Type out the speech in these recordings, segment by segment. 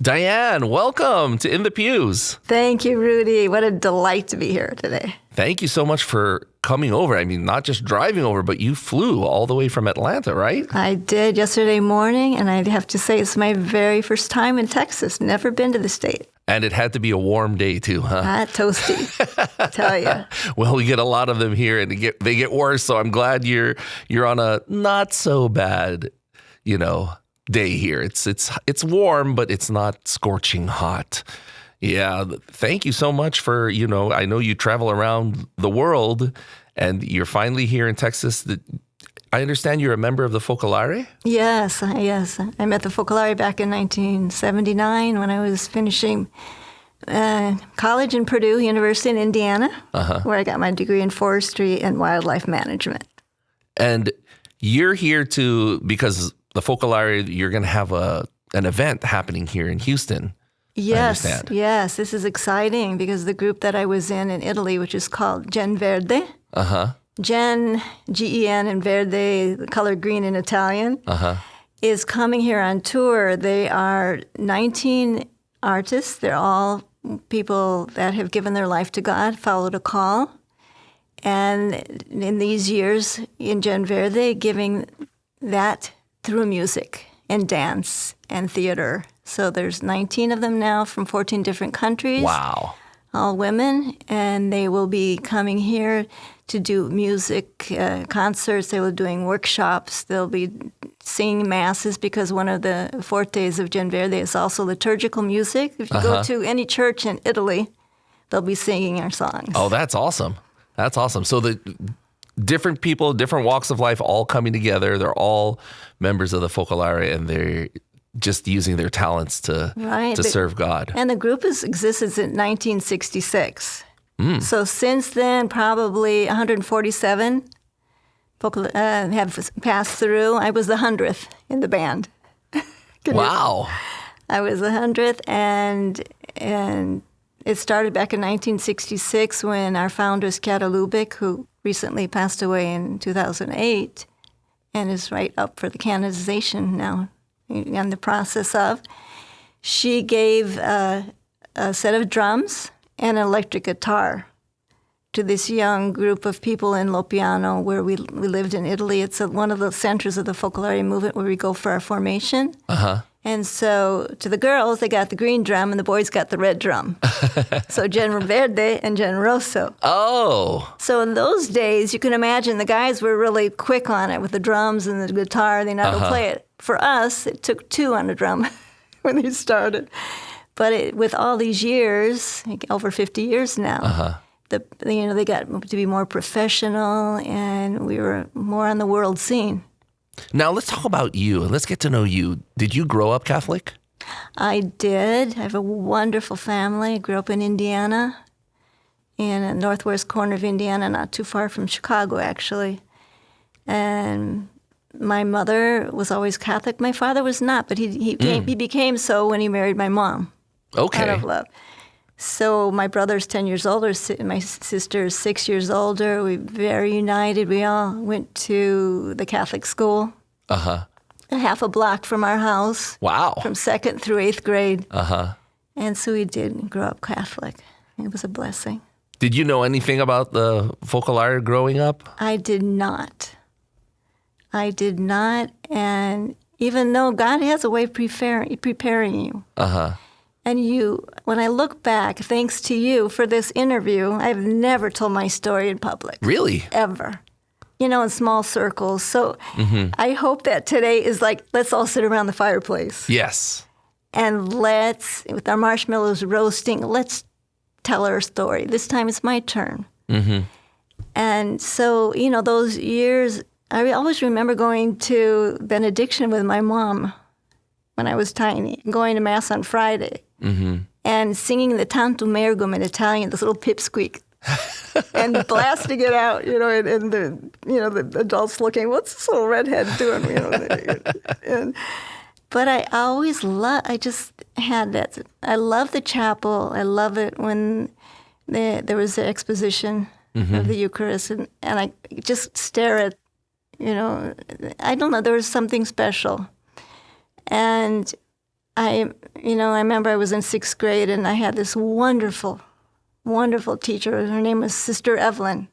Diane, welcome to In the Pews. Thank you, Rudy. What a delight to be here today. Thank you so much for coming over. I mean, not just driving over, but you flew all the way from Atlanta, right? I did yesterday morning, and I'd have to say it's my very first time in Texas. Never been to the state. And it had to be a warm day too, huh? Hot, toasty, I tell you. Well, we get a lot of them here, and they get worse. So I'm glad you're on a not so bad, day here. It's warm, but it's not scorching hot. Yeah, thank you so much for, I know you travel around the world and you're finally here in Texas. I understand you're a member of the Focolare? Yes. I met the Focolare back in 1979 when I was finishing college in Purdue University in Indiana, where I got my degree in forestry and wildlife management. And you're here because the Focolare, you're going to have an event happening here in Houston. Yes. This is exciting because the group that I was in Italy, which is called Gen Verde, Gen, G-E-N, and Verde, the color green in Italian, is coming here on tour. They are 19 artists. They're all people that have given their life to God, followed a call. And in these years in Gen Verde, giving that through music and dance and theater. So there's 19 of them now from 14 different countries. Wow. All women, and they will be coming here to do music concerts. They will be doing workshops. They'll be singing masses because one of the fortes of Gen Verde is also liturgical music. If you go to any church in Italy, they'll be singing our songs. Oh, that's awesome. That's awesome. So the different people, different walks of life, all coming together. They're all members of the Focolare, and they're just using their talents to serve God. And the group has existed since 1966. So since then, probably 147 have passed through. I was the 100th in the band. Wow. I was the 100th, and it started back in 1966 when our foundress, Chiara Lubich, who recently passed away in 2008 and is right up for the canonization now, in the process of, she gave a set of drums and an electric guitar to this young group of people in Lopiano where we lived in Italy. It's one of the centers of the Focolare Movement where we go for our formation. And so to the girls, they got the green drum and the boys got the red drum. So Gen Verde and Gen Rosso. Oh. So in those days, you can imagine the guys were really quick on it with the drums and the guitar. They know how to play it. For us, it took two on the drum when they started. But with all these years, over 50 years now, they got to be more professional, and we were more on the world scene. Now, let's talk about you, and let's get to know you. Did you grow up Catholic? I did. I have a wonderful family. I grew up in Indiana, in a northwest corner of Indiana, not too far from Chicago, actually. And my mother was always Catholic. My father was not, but he became so when he married my mom. Okay. Out of love. So my brother's 10 years older, my sister is 6 years older. We're very united. We all went to the Catholic school. Half a block from our house. Wow. From 2nd through 8th grade. And so we did grow up Catholic. It was a blessing. Did you know anything about the Focolare growing up? I did not. And even though God has a way of preparing you. And when I look back, thanks to you for this interview, I've never told my story in public. Really? Ever. In small circles. So I hope that today is like, let's all sit around the fireplace. Yes. And with our marshmallows roasting, let's tell our story. This time it's my turn. And so, those years, I always remember going to benediction with my mom when I was tiny, going to Mass on Friday, and singing the Tantum Ergum in Italian, this little pipsqueak, and blasting it out, and the adults looking, what's this little redhead doing? But I just had that. I love the chapel. I love it when there was the exposition of the Eucharist, and I just stare at, I don't know, there was something special. And I remember I was in 6th grade and I had this wonderful, wonderful teacher. Her name was Sister Evelyn.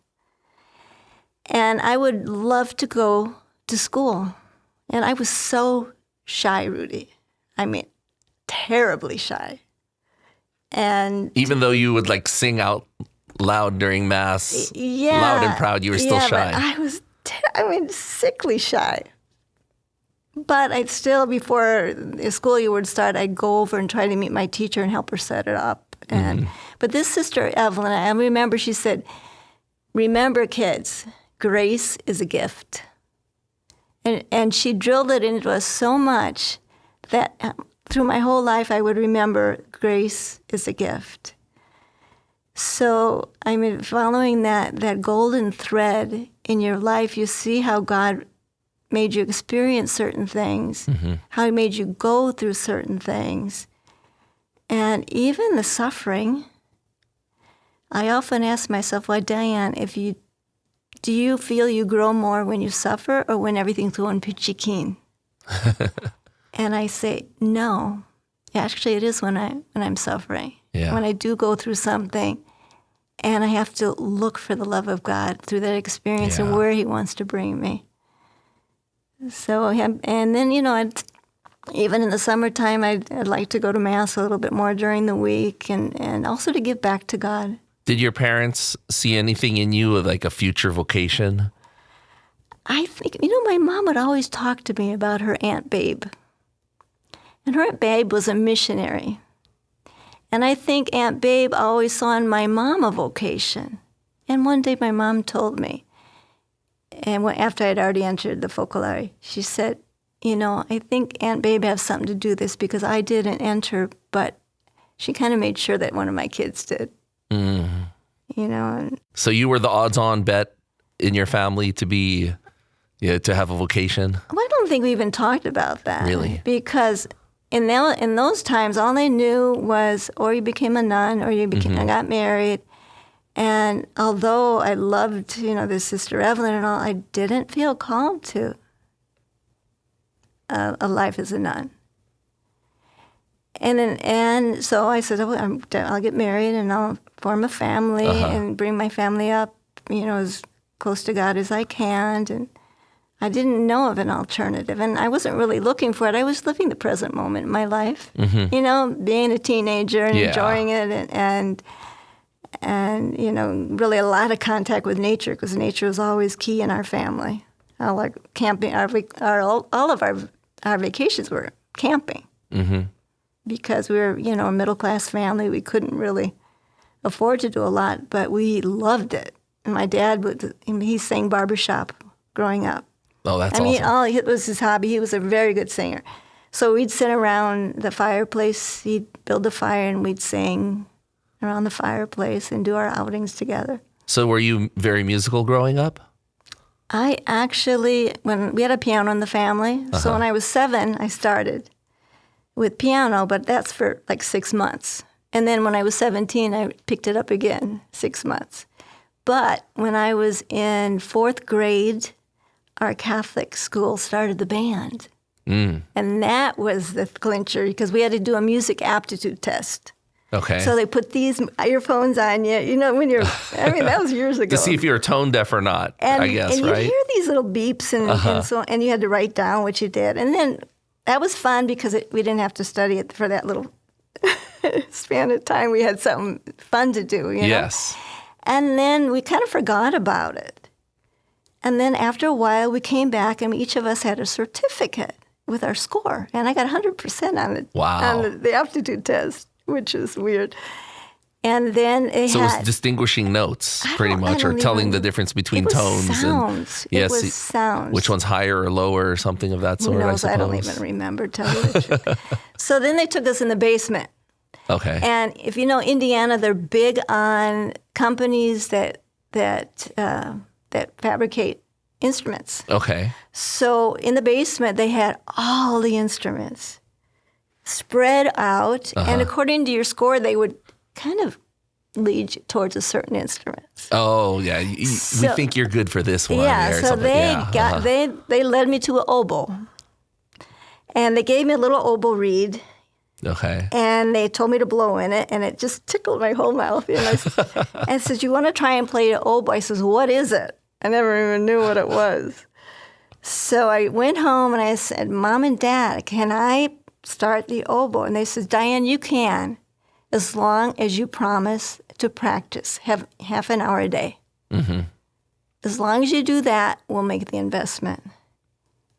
And I would love to go to school. And I was so shy, Rudy. I mean, terribly shy. And even though you would like sing out loud during mass, yeah, loud and proud, you were still shy. But I was, sickly shy. But I'd still, before the school year would start, I'd go over and try to meet my teacher and help her set it up. And But this Sister Evelyn, I remember she said, "Remember, kids, grace is a gift." And she drilled it into us so much that through my whole life I would remember grace is a gift. So, following that golden thread in your life, you see how God made you experience certain things, how he made you go through certain things. And even the suffering, I often ask myself, why, Diane, do you feel you grow more when you suffer or when everything's going peachy keen? And I say, no. Actually, it is when I'm suffering. Yeah. When I do go through something and I have to look for the love of God through that experience and where he wants to bring me. So, and then, even in the summertime, I'd like to go to Mass a little bit more during the week and also to give back to God. Did your parents see anything in you of like a future vocation? I think, my mom would always talk to me about her Aunt Babe. And her Aunt Babe was a missionary. And I think Aunt Babe always saw in my mom a vocation. And one day my mom told me, and after I'd already entered the Focolare, she said, I think Aunt Babe has something to do with this because I didn't enter, but she kind of made sure that one of my kids did. So you were the odds-on bet in your family to have a vocation? Well, I don't think we even talked about that. Really? Because in those times, all they knew was, or you became a nun, or I got married. And although I loved, this Sister Evelyn and all, I didn't feel called to a life as a nun. And so I said, I'll get married and I'll form a family and bring my family up, as close to God as I can. And I didn't know of an alternative, and I wasn't really looking for it. I was living the present moment in my life, being a teenager and enjoying it, and really a lot of contact with nature, because nature was always key in our family. Like camping, all of our vacations were camping. Because we were, a middle-class family. We couldn't really afford to do a lot, but we loved it. And my dad he sang barbershop growing up. Oh, that's awesome. It was his hobby. He was a very good singer. So we'd sit around the fireplace. He'd build a fire, and we'd sing around the fireplace and do our outings together. So were you very musical growing up? I actually, when we had a piano in the family, so when I was 7, I started with piano, but that's for like 6 months. And then when I was 17, I picked it up again, 6 months. But when I was in 4th grade, our Catholic school started the band. And that was the clincher, because we had to do a music aptitude test. Okay. So they put these earphones on you, when you're, that was years ago. To see if you were tone deaf or not, I guess, and right? And you hear these little beeps, and you had to write down what you did. And then that was fun because we didn't have to study it for that little span of time. We had something fun to do, Yes. And then we kind of forgot about it. And then after a while, we came back, and each of us had a certificate with our score. And I got 100% on it. Wow. On the aptitude test, which is weird. And then it was distinguishing notes, pretty much, or telling the difference between tones. Sounds. And it was sounds. Which one's higher or lower or something of that sort, Who knows? I don't even remember, tell you the truth. So then they took us in the basement. Okay. And if you know Indiana, they're big on companies that fabricate instruments. Okay. So in the basement, they had all the instruments spread out, and according to your score, they would kind of lead you towards a certain instrument. Oh, yeah. We think you're good for this one. Yeah, so they led me to an oboe. And they gave me a little oboe reed, Okay. And they told me to blow in it, and it just tickled my whole mouth. And I said, you want to try and play the oboe? I says, what is it? I never even knew what it was. So I went home and I said, Mom and Dad, can I start the oboe? And they said, Diane, you can, as long as you promise to practice half an hour a day. Mm-hmm. As long as you do that, we'll make the investment.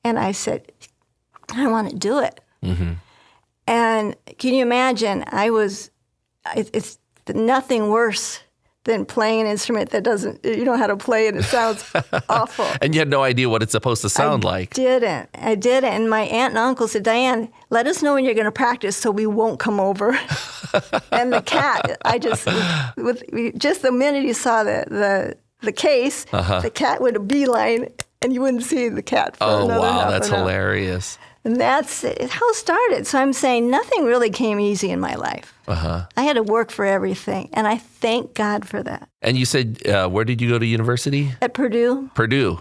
And I said, I want to do it. Mm-hmm. And can you imagine, it's nothing worse than playing an instrument that you don't know how to play it. It sounds awful. And you had no idea what it's supposed to sound like. I didn't. And my aunt and uncle said, Diane, let us know when you're going to practice so we won't come over. And the cat, just the minute he saw the case, the cat would a beeline, and you wouldn't see the cat for another half an hour. That's hilarious. And that's how it started. So I'm saying nothing really came easy in my life. I had to work for everything, and I thank God for that. And you said, where did you go to university? At Purdue. Purdue.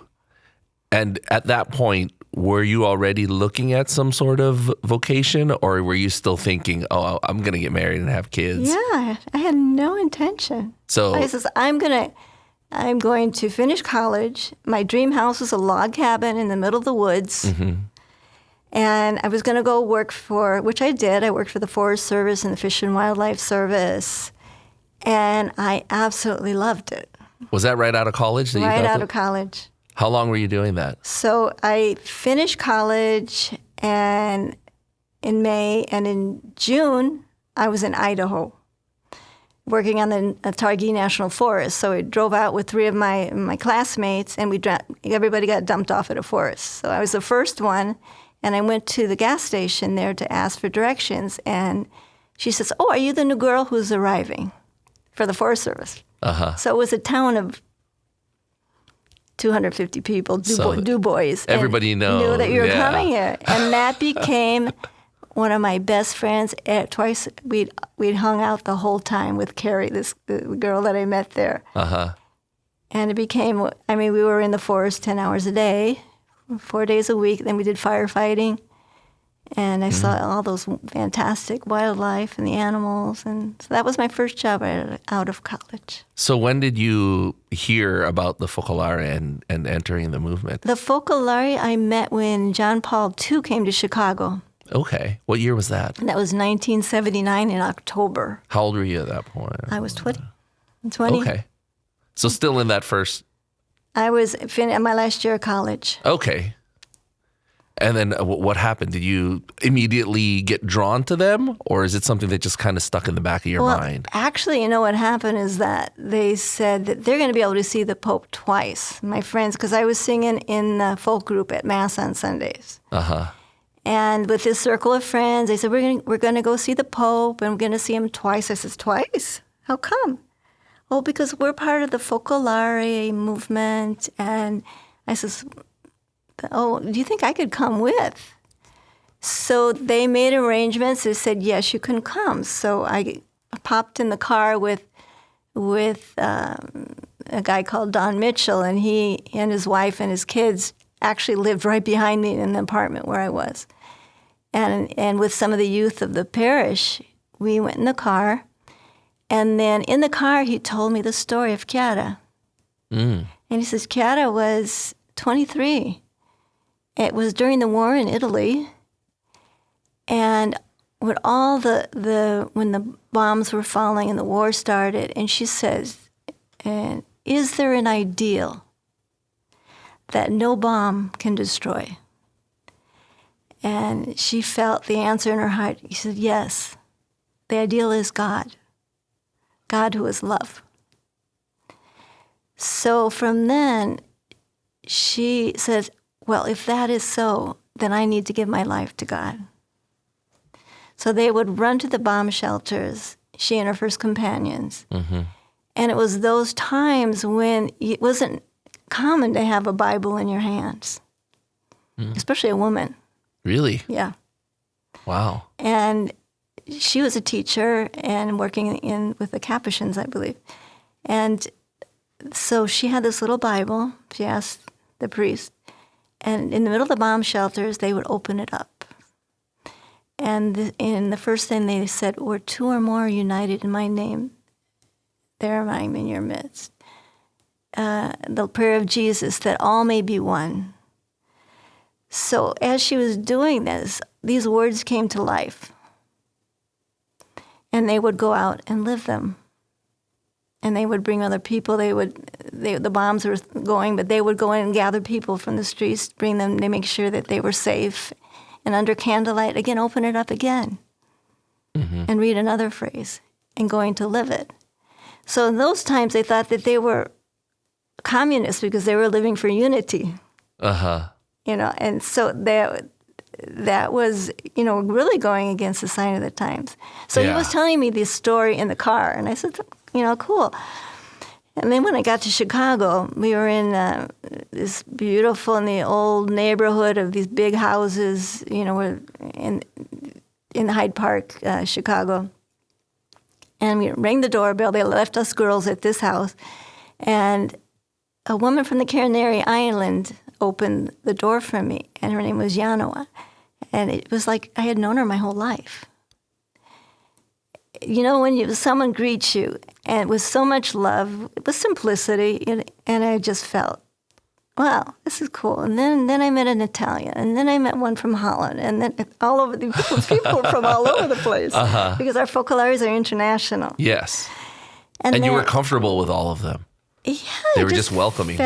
And at that point, were you already looking at some sort of vocation, or were you still thinking, oh, I'm going to get married and have kids? Yeah, I had no intention. So I says, I'm going to finish college. My dream house was a log cabin in the middle of the woods. Mm-hmm. And I was going to go work which I did. I worked for the Forest Service and the Fish and Wildlife Service. And I absolutely loved it. Was that right out of college? Right out of college. How long were you doing that? So I finished college in May, and in June, I was in Idaho working on the Targhee National Forest. So I drove out with 3 of my classmates, and everybody got dumped off at a forest. So I was the first one. And I went to the gas station there to ask for directions. And she says, oh, are you the new girl who's arriving for the Forest Service? So it was a town of 250 people, Du Bois. Everybody knew that you were yeah. coming here. And that became one of my best friends. Twice we'd hung out the whole time with Carrie, the girl that I met there. And it became, we were in the forest 10 hours a day. 4 days a week. Then we did firefighting, and I saw all those fantastic wildlife and the animals. And so that was my first job out of college. So when did you hear about the Focolare and entering the movement? The Focolare I met when John Paul II came to Chicago. Okay. What year was that? And that was 1979 in October. How old were you at that point? I was 20. 20. Okay. So still in that first... I was in my last year of college. Okay. And then what happened? Did you immediately get drawn to them, or is it something that just kind of stuck in the back of your mind? Actually, what happened is that they said that they're going to be able to see the Pope twice, my friends, because I was singing in the folk group at Mass on Sundays. And with this circle of friends, they said, we're going to go see the Pope, and we're going to see him twice. I said, twice? How come? Oh, because we're part of the Focolare movement. And I says, oh, do you think I could come with? So they made arrangements. They said, yes, you can come. So I popped in the car with a guy called Don Mitchell, and he and his wife and his kids actually lived right behind me in the apartment where I was. And with some of the youth of the parish, we went in the car. And then in the car, he told me the story of Chiara. And he says, Chiara was 23. It was during the war in Italy. And with all when the bombs were falling and the war started, and she says, is there an ideal that no bomb can destroy? And she felt the answer in her heart. He said, yes, the ideal is God. God who is love. So from then, she says, well, if that is so, then I need to give my life to God. So they would run to the bomb shelters, she and her first companions. And it was those times when it wasn't common to have a Bible in your hands, especially a woman. Really? Yeah. Wow. And she was a teacher and working with the Capuchins, I believe. And so she had this little Bible. She asked the priest. And in the middle of the bomb shelters, they would open it up. And in the first thing they said, where two or more are united in my name, there I am in your midst. The prayer of Jesus, that all may be one. So as she was doing this, these words came to life. And they would go out and live them. And they would bring other people. The bombs were going, but they would go in and gather people from the streets, bring them to make sure that they were safe. And under candlelight, again, open it up again. And read another phrase and going to live it. So in those times, they thought that they were communists because they were living for unity. And so that was, really going against the sign of the times. So he was telling me this story in the car, and I said, cool. And then when I got to Chicago, we were in this beautiful, in the old neighborhood of these big houses, we're in Hyde Park, Chicago. And we rang the doorbell. They left us girls at this house. And a woman from the Canary Island opened the door for me, and her name was Yanoa. And it was like I had known her my whole life. When someone greets you, and with so much love, with simplicity, and I just felt, wow, this is cool. And then I met an Italian, and then I met one from Holland, and then all over the people from all over the place, because our Focolares are international. Yes. And you were comfortable with all of them. Yeah. They were just welcoming.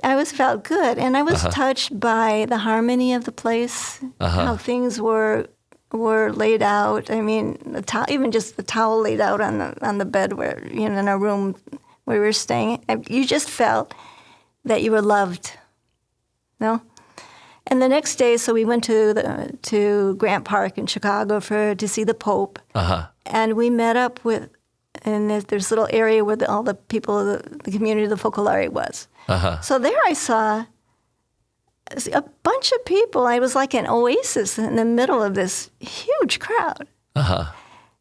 I felt good, and I was touched by the harmony of the place, how things were laid out. I mean, even just the towel laid out on the bed where in our room where we were staying. You just felt that you were loved, no? And the next day, so we went to Grant Park in Chicago to see the Pope, and we met up with. And there's this little area where all the people of the community of the Focolare was. So there I saw a bunch of people. I was like an oasis in the middle of this huge crowd.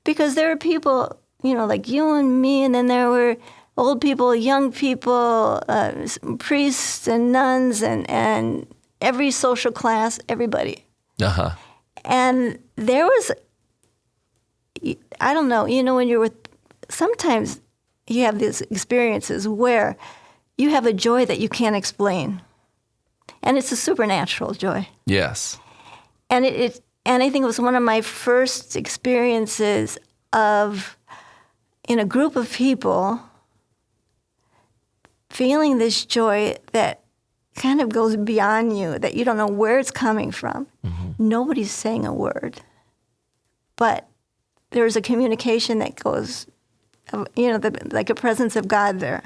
Because there were people, like you and me, and then there were old people, young people, priests and nuns, and every social class, everybody. And there was, I don't know, when you're with, sometimes you have these experiences where you have a joy that you can't explain. And it's a supernatural joy. Yes. And and I think it was one of my first experiences of, in a group of people, feeling this joy that kind of goes beyond you, that you don't know where it's coming from. Nobody's saying a word. But there's a communication that goes, like a presence of God there.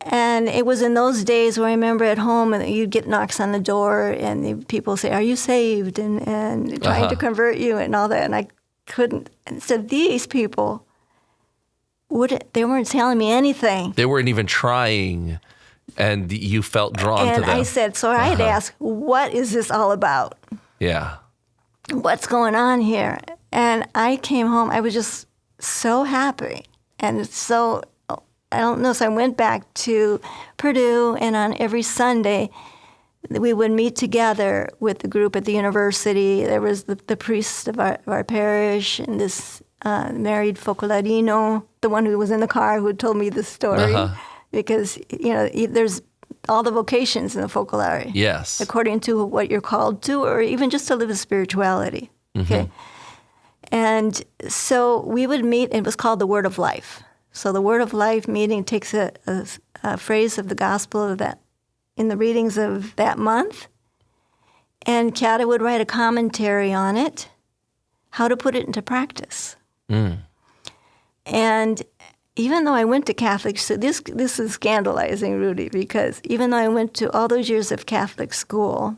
And it was in those days where I remember at home, and you'd get knocks on the door, and the people say, "Are you saved?" and trying to convert you and all that. And I couldn't. And so these people, they weren't telling me anything. They weren't even trying, and you felt drawn to them. And I said, so I had to ask, what is this all about? Yeah. What's going on here? And I came home, I was just so happy. And so, I don't know, so I went back to Purdue, and on every Sunday, we would meet together with the group at the university. There was the priest of our parish, and this married Focolarino, the one who was in the car who told me the story. Because, there's all the vocations in the Focolare. Yes. According to what you're called to, or even just to live a spirituality. Okay. And so we would meet, and it was called the Word of Life. So the Word of Life meeting takes a phrase of the gospel of that in the readings of that month, and Chiara would write a commentary on it, how to put it into practice. And even though I went to Catholic, so this is scandalizing, Rudy, because even though I went to all those years of Catholic school,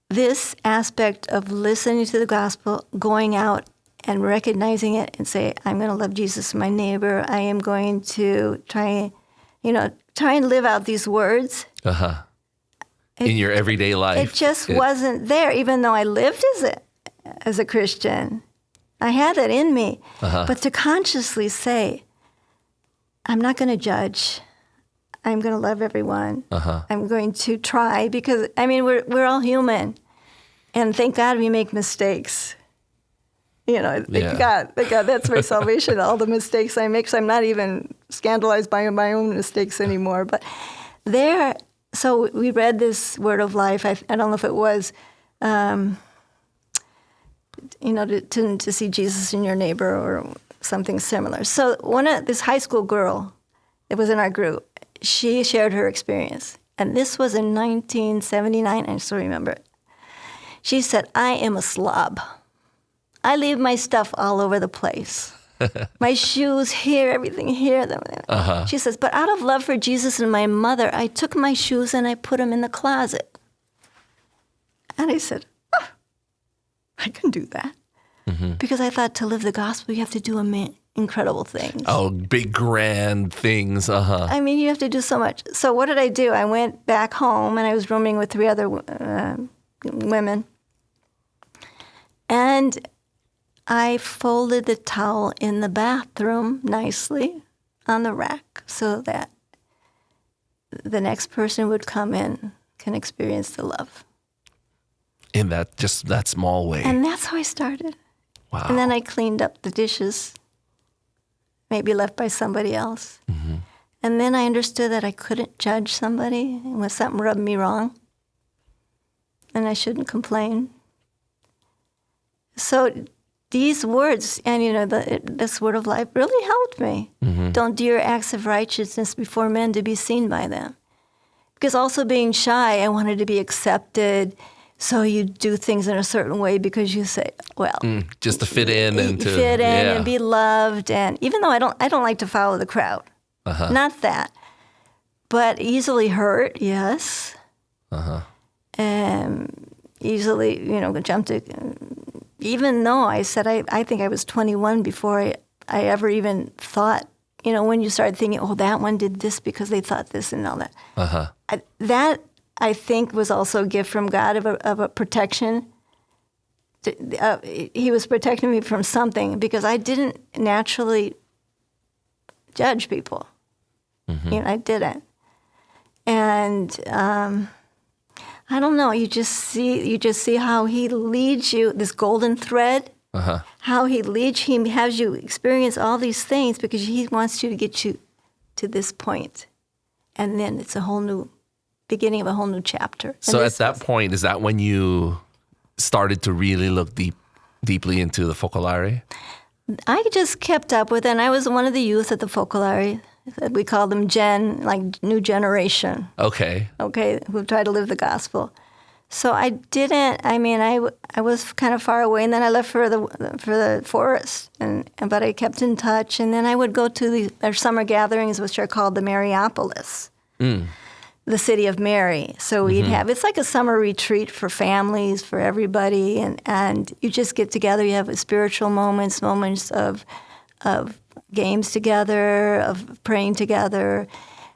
this aspect of listening to the gospel, going out and recognizing it and say, I'm going to love Jesus, my neighbor. I am going to try and live out these words. In your everyday life. It just wasn't there, even though I lived as a Christian. I had that in me. But to consciously say, I'm not going to judge. I'm going to love everyone. I'm going to try, because, we're all human. And thank God we make mistakes. You know, thank Yeah. God, that's my salvation, all the mistakes I make. So I'm not even scandalized by my own mistakes anymore. But so we read this Word of Life. I don't know if it was, to see Jesus in your neighbor or something similar. So this high school girl that was in our group, she shared her experience. And this was in 1979, I still remember it. She said, I am a slob. I leave my stuff all over the place. My shoes here, everything here. She says, but out of love for Jesus and my mother, I took my shoes and I put them in the closet. And I said, I can do that. Because I thought to live the gospel, you have to do incredible things. Oh, big, grand things. I mean, you have to do so much. So what did I do? I went back home, and I was rooming with 3 other women. And I folded the towel in the bathroom nicely on the rack so that the next person would come in can experience the love. In that small way. And that's how I started. Wow. And then I cleaned up the dishes, maybe left by somebody else. And then I understood that I couldn't judge somebody when something rubbed me wrong, and I shouldn't complain. So these words, and this Word of Life really helped me. Don't do your acts of righteousness before men to be seen by them. Because also being shy, I wanted to be accepted. So you do things in a certain way because you say, well, just to fit in and to fit in and be loved. And even though I don't like to follow the crowd, not that, but easily hurt, yes, and easily jump to. Even though I said I think I was 21 before I ever even thought. When you start thinking, oh, that one did this because they thought this and all that. That I think was also a gift from God of a protection. He was protecting me from something because I didn't naturally judge people. I didn't. And I don't know. You just see how He leads you. This golden thread. How He leads. He has you experience all these things because He wants you to get you to this point, and then it's a whole new beginning of a whole new chapter. So at that point, is that when you started to really look deeply into the Focolare? I just kept up with it, and I was one of the youth at the Focolare. We call them new generation. Okay, who try to live the gospel. So I didn't. I mean, I was kind of far away, and then I left for the forest, but I kept in touch, and then I would go to their summer gatherings, which are called the Mariopolis. The city of Mary. So we'd have, it's like a summer retreat for families, for everybody, and you just get together. You have spiritual moments of games together, of praying together.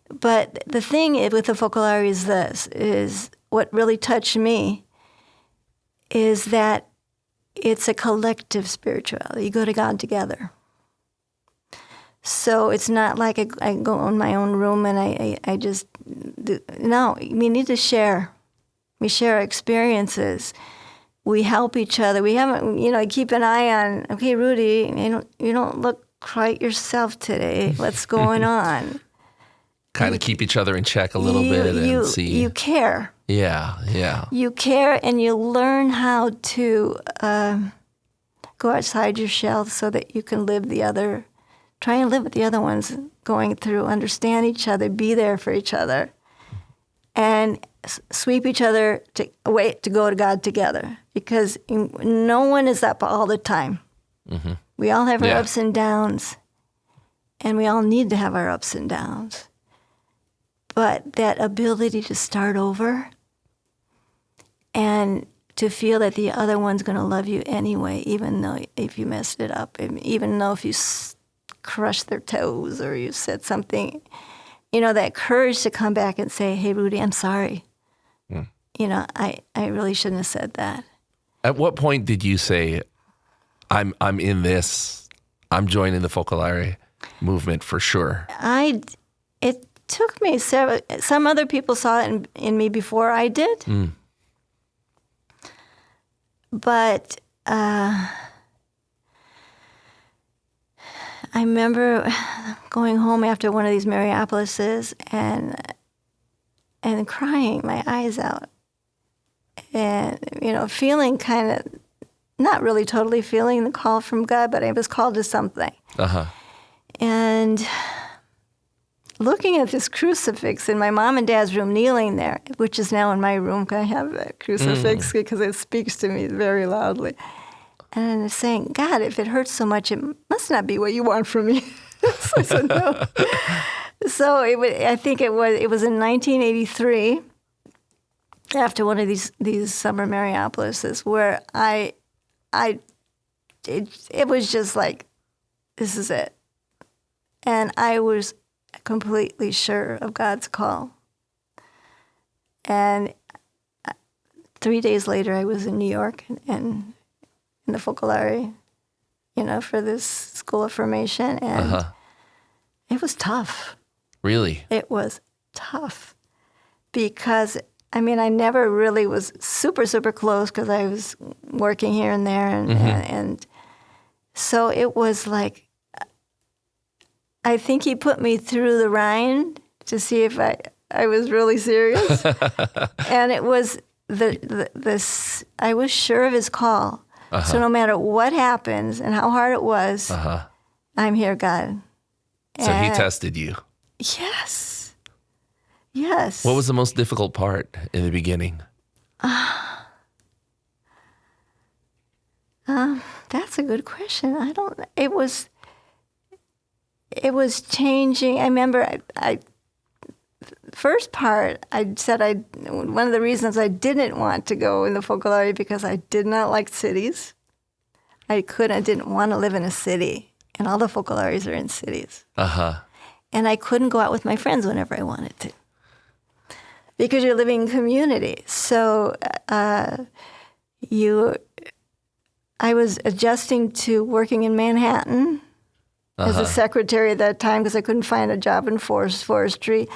But the thing with the Focolare is what really touched me is that it's a collective spirituality. You go to God together. So it's not like I go in my own room and I just do. No, we need to share. We share our experiences. We help each other. We haven't, keep an eye on, okay, Rudy, you don't look quite yourself today. What's going on? Kind of keep each other in check a little bit and see. You care. Yeah. You care, and you learn how to go outside your shell so that you can try and live with the other ones going through, understand each other, be there for each other, and sweep each other away to go to God together. Because no one is up all the time. We all have our ups and downs, and we all need to have our ups and downs. But that ability to start over and to feel that the other one's going to love you anyway, even though if you messed it up, even though if you crushed their toes or you said something, that courage to come back and say, hey, Rudy, I'm sorry. I really shouldn't have said that. At what point did you say, I'm in this, I'm joining the Focolare movement for sure? It took me some other people saw it in me before I did. But I remember going home after one of these Mariapolises and crying my eyes out, and feeling kind of not really totally feeling the call from God, but I was called to something. And looking at this crucifix in my mom and dad's room, kneeling there, which is now in my room. I have a crucifix because it speaks to me very loudly. And saying, God, if it hurts so much, it must not be what you want from me. So I said, no. So I think it was in 1983, after one of these summer Mariapolises, where it was just like, this is it. And I was completely sure of God's call. And 3 days later, I was in New York and in the Focolare, for this school of formation. And it was tough. Really? It was tough because, I never really was super, super close because I was working here and there. And so it was like, I think he put me through the rind to see if I was really serious. And it was I was sure of his call. So no matter what happens and how hard it was, I'm here, God. So he tested you. Yes. Yes. What was the most difficult part in the beginning? That's a good question. It was changing. I remember first part, I said one of the reasons I didn't want to go in the Focolare because I did not like cities. I didn't want to live in a city, and all the Focolares are in cities. And I couldn't go out with my friends whenever I wanted to because you're living in community. So I was adjusting to working in Manhattan as a secretary at that time because I couldn't find a job in forestry,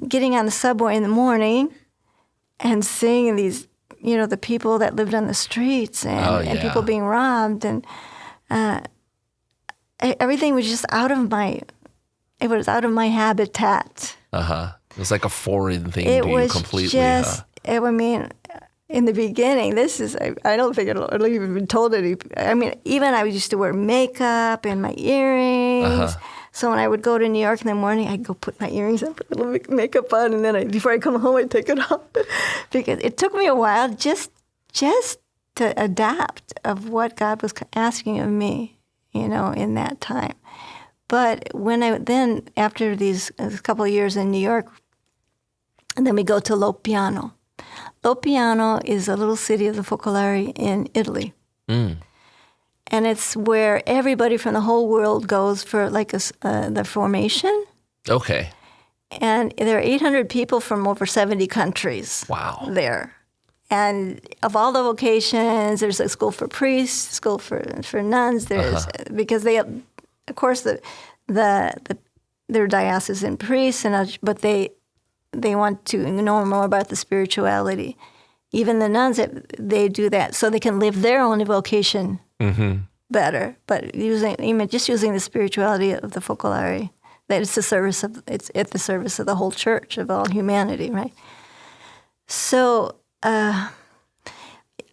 getting on the subway in the morning and seeing these, the people that lived on the streets and people being robbed. And everything was just out of my habitat. It was like a foreign thing to you completely. In the beginning, I don't think it'll even been told any. Even I used to wear makeup and my earrings. So when I would go to New York in the morning, I'd go put my earrings on, put a little makeup on, and then before I come home, I'd take it off. Because it took me a while just to adapt of what God was asking of me, in that time. But after a couple of years in New York, and then we go to Lopiano. Lopiano is a little city of the Focolare in Italy. And it's where everybody from the whole world goes for the formation. Okay. And there are 800 people from over 70 countries. Wow. There. And of all the vocations, there's a school for priests, school for nuns. There's because they, of course, they're diocesan priests, but they want to know more about the spirituality. Even the nuns, they do that so they can live their own vocation better. But just using the spirituality of the Focolare, that it's at the service of the whole church, of all humanity, right? So I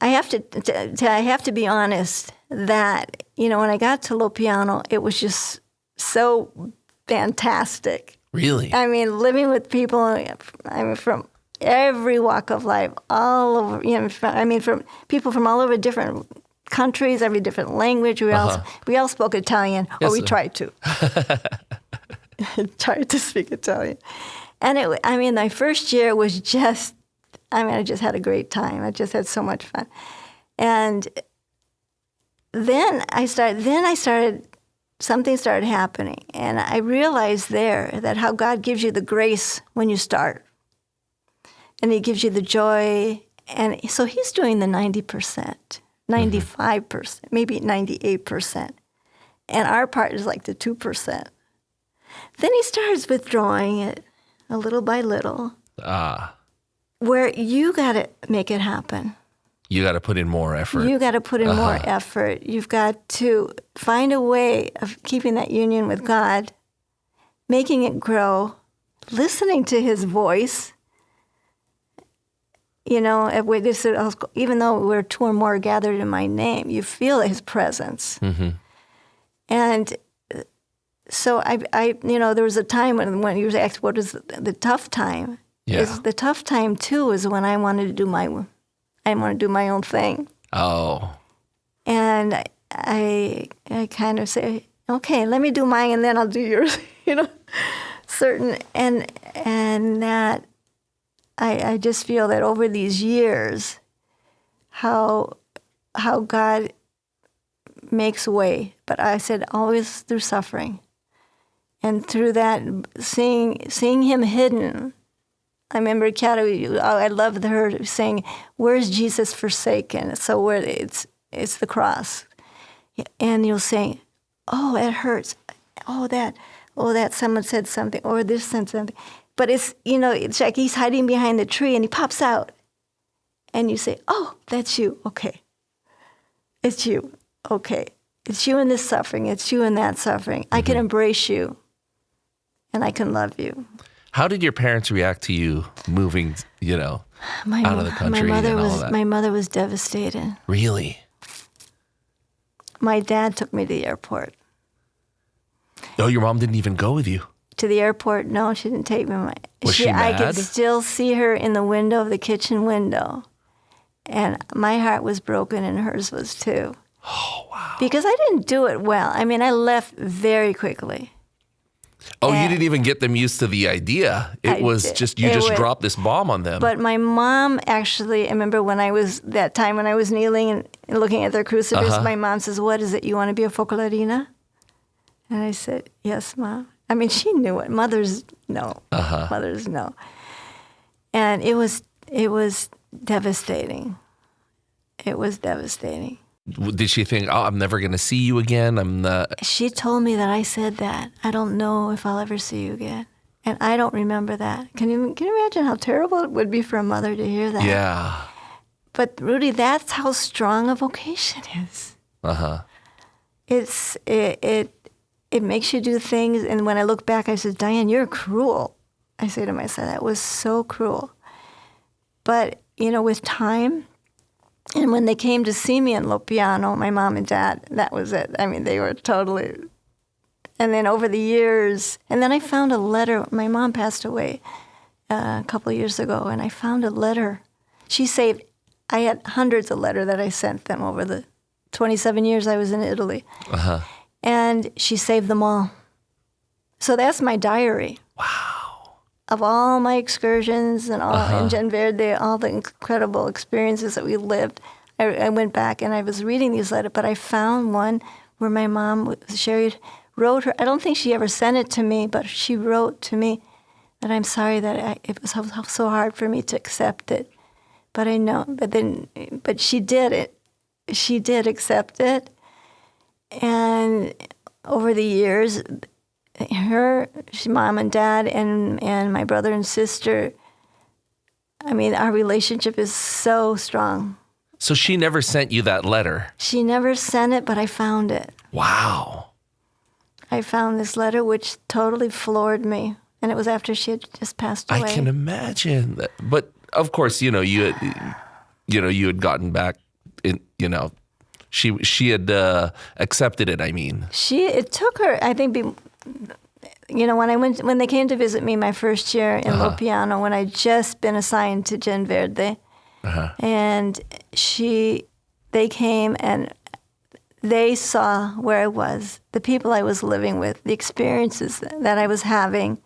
have to be honest that when I got to Lopiano, it was just so fantastic. Really? Living with people, from every walk of life, all over, from people from all over different countries, every different language. We all spoke Italian, or we tried to. Tried to speak Italian. And my first year was just, I just had a great time. I just had so much fun. And then something started happening. And I realized there that how God gives you the grace when you start. And he gives you the joy. And so he's doing the 90%, 95%, maybe 98%. And our part is like the 2%. Then he starts withdrawing it little by little. Where you got to make it happen. You got to put in more effort. You got to put in more effort. You've got to find a way of keeping that union with God, making it grow, listening to his voice. You know, even though we're two or more gathered in my name, you feel his presence. Mm-hmm. And so there was a time when you were asked, what is the tough time? Yeah. The tough time, too, is when I wanted to do my own thing. Oh. And I kind of say, okay, let me do mine and then I'll do yours, and that I just feel that over these years, how God makes way. But I said always through suffering. And through that, seeing him hidden. I remember Chiara, I loved her saying, "Where's Jesus forsaken?" So where it's the cross, and you'll say, "Oh, it hurts. Oh, that someone said something, or this said something." But it's like he's hiding behind the tree, and he pops out, and you say, "Oh, that's you. Okay, it's you. Okay, it's you in this suffering. It's you in that suffering. Mm-hmm. I can embrace you, and I can love you." How did your parents react to you moving, out of the country and all that? My mother was devastated. Really? My dad took me to the airport. Oh, your mom didn't even go with you? To the airport? No, she didn't take me. Was she mad? I could still see her in the window of the kitchen window. And my heart was broken and hers was too. Oh, wow. Because I didn't do it well. I mean, I left very quickly. Oh, you didn't even get them used to the idea. It was just, you just dropped this bomb on them. But my mom actually, I remember when I was kneeling and looking at their crucifix, my mom says, "What is it? You want to be a Focolarina?" And I said, "Yes, Mom." I mean, she knew it. Mothers know. Mothers know. And it was devastating. It was devastating. Did she think, "Oh, I'm never going to see you again"? She told me that I said that. "I don't know if I'll ever see you again." And I don't remember that. Can you imagine how terrible it would be for a mother to hear that? Yeah. But Rudy, that's how strong a vocation is. It makes you do things. And when I look back, I said, "Diane, you're cruel." I say to myself, that was so cruel. But, with time, and when they came to see me in Lopiano, my mom and dad, that was it. I mean, they were totally... And then over the years, and then I found a letter. My mom passed away a couple of years ago, and I found a letter. I had hundreds of letters that I sent them over the 27 years I was in Italy. And she saved them all. So that's my diary. Wow. Of all my excursions and all in Gen Verde, all the incredible experiences that we lived. I went back and I was reading these letters, but I found one where my mom, Sherry, wrote her. I don't think she ever sent it to me, but she wrote to me that I'm sorry that it was so hard for me to accept it. But I know, but she did it. She did accept it. And over the years, mom and dad and my brother and sister, I mean, our relationship is so strong. So she never sent you that letter? She never sent it, but I found it. Wow. I found this letter, which totally floored me. And it was after she had just passed away. I can imagine that. But of course, you had gotten back in, she had accepted it, I mean. It took her, I think, when they came to visit me my first year in Lopiano, when I'd just been assigned to Gen Verde, and they came and they saw where I was, the people I was living with, the experiences that I was having,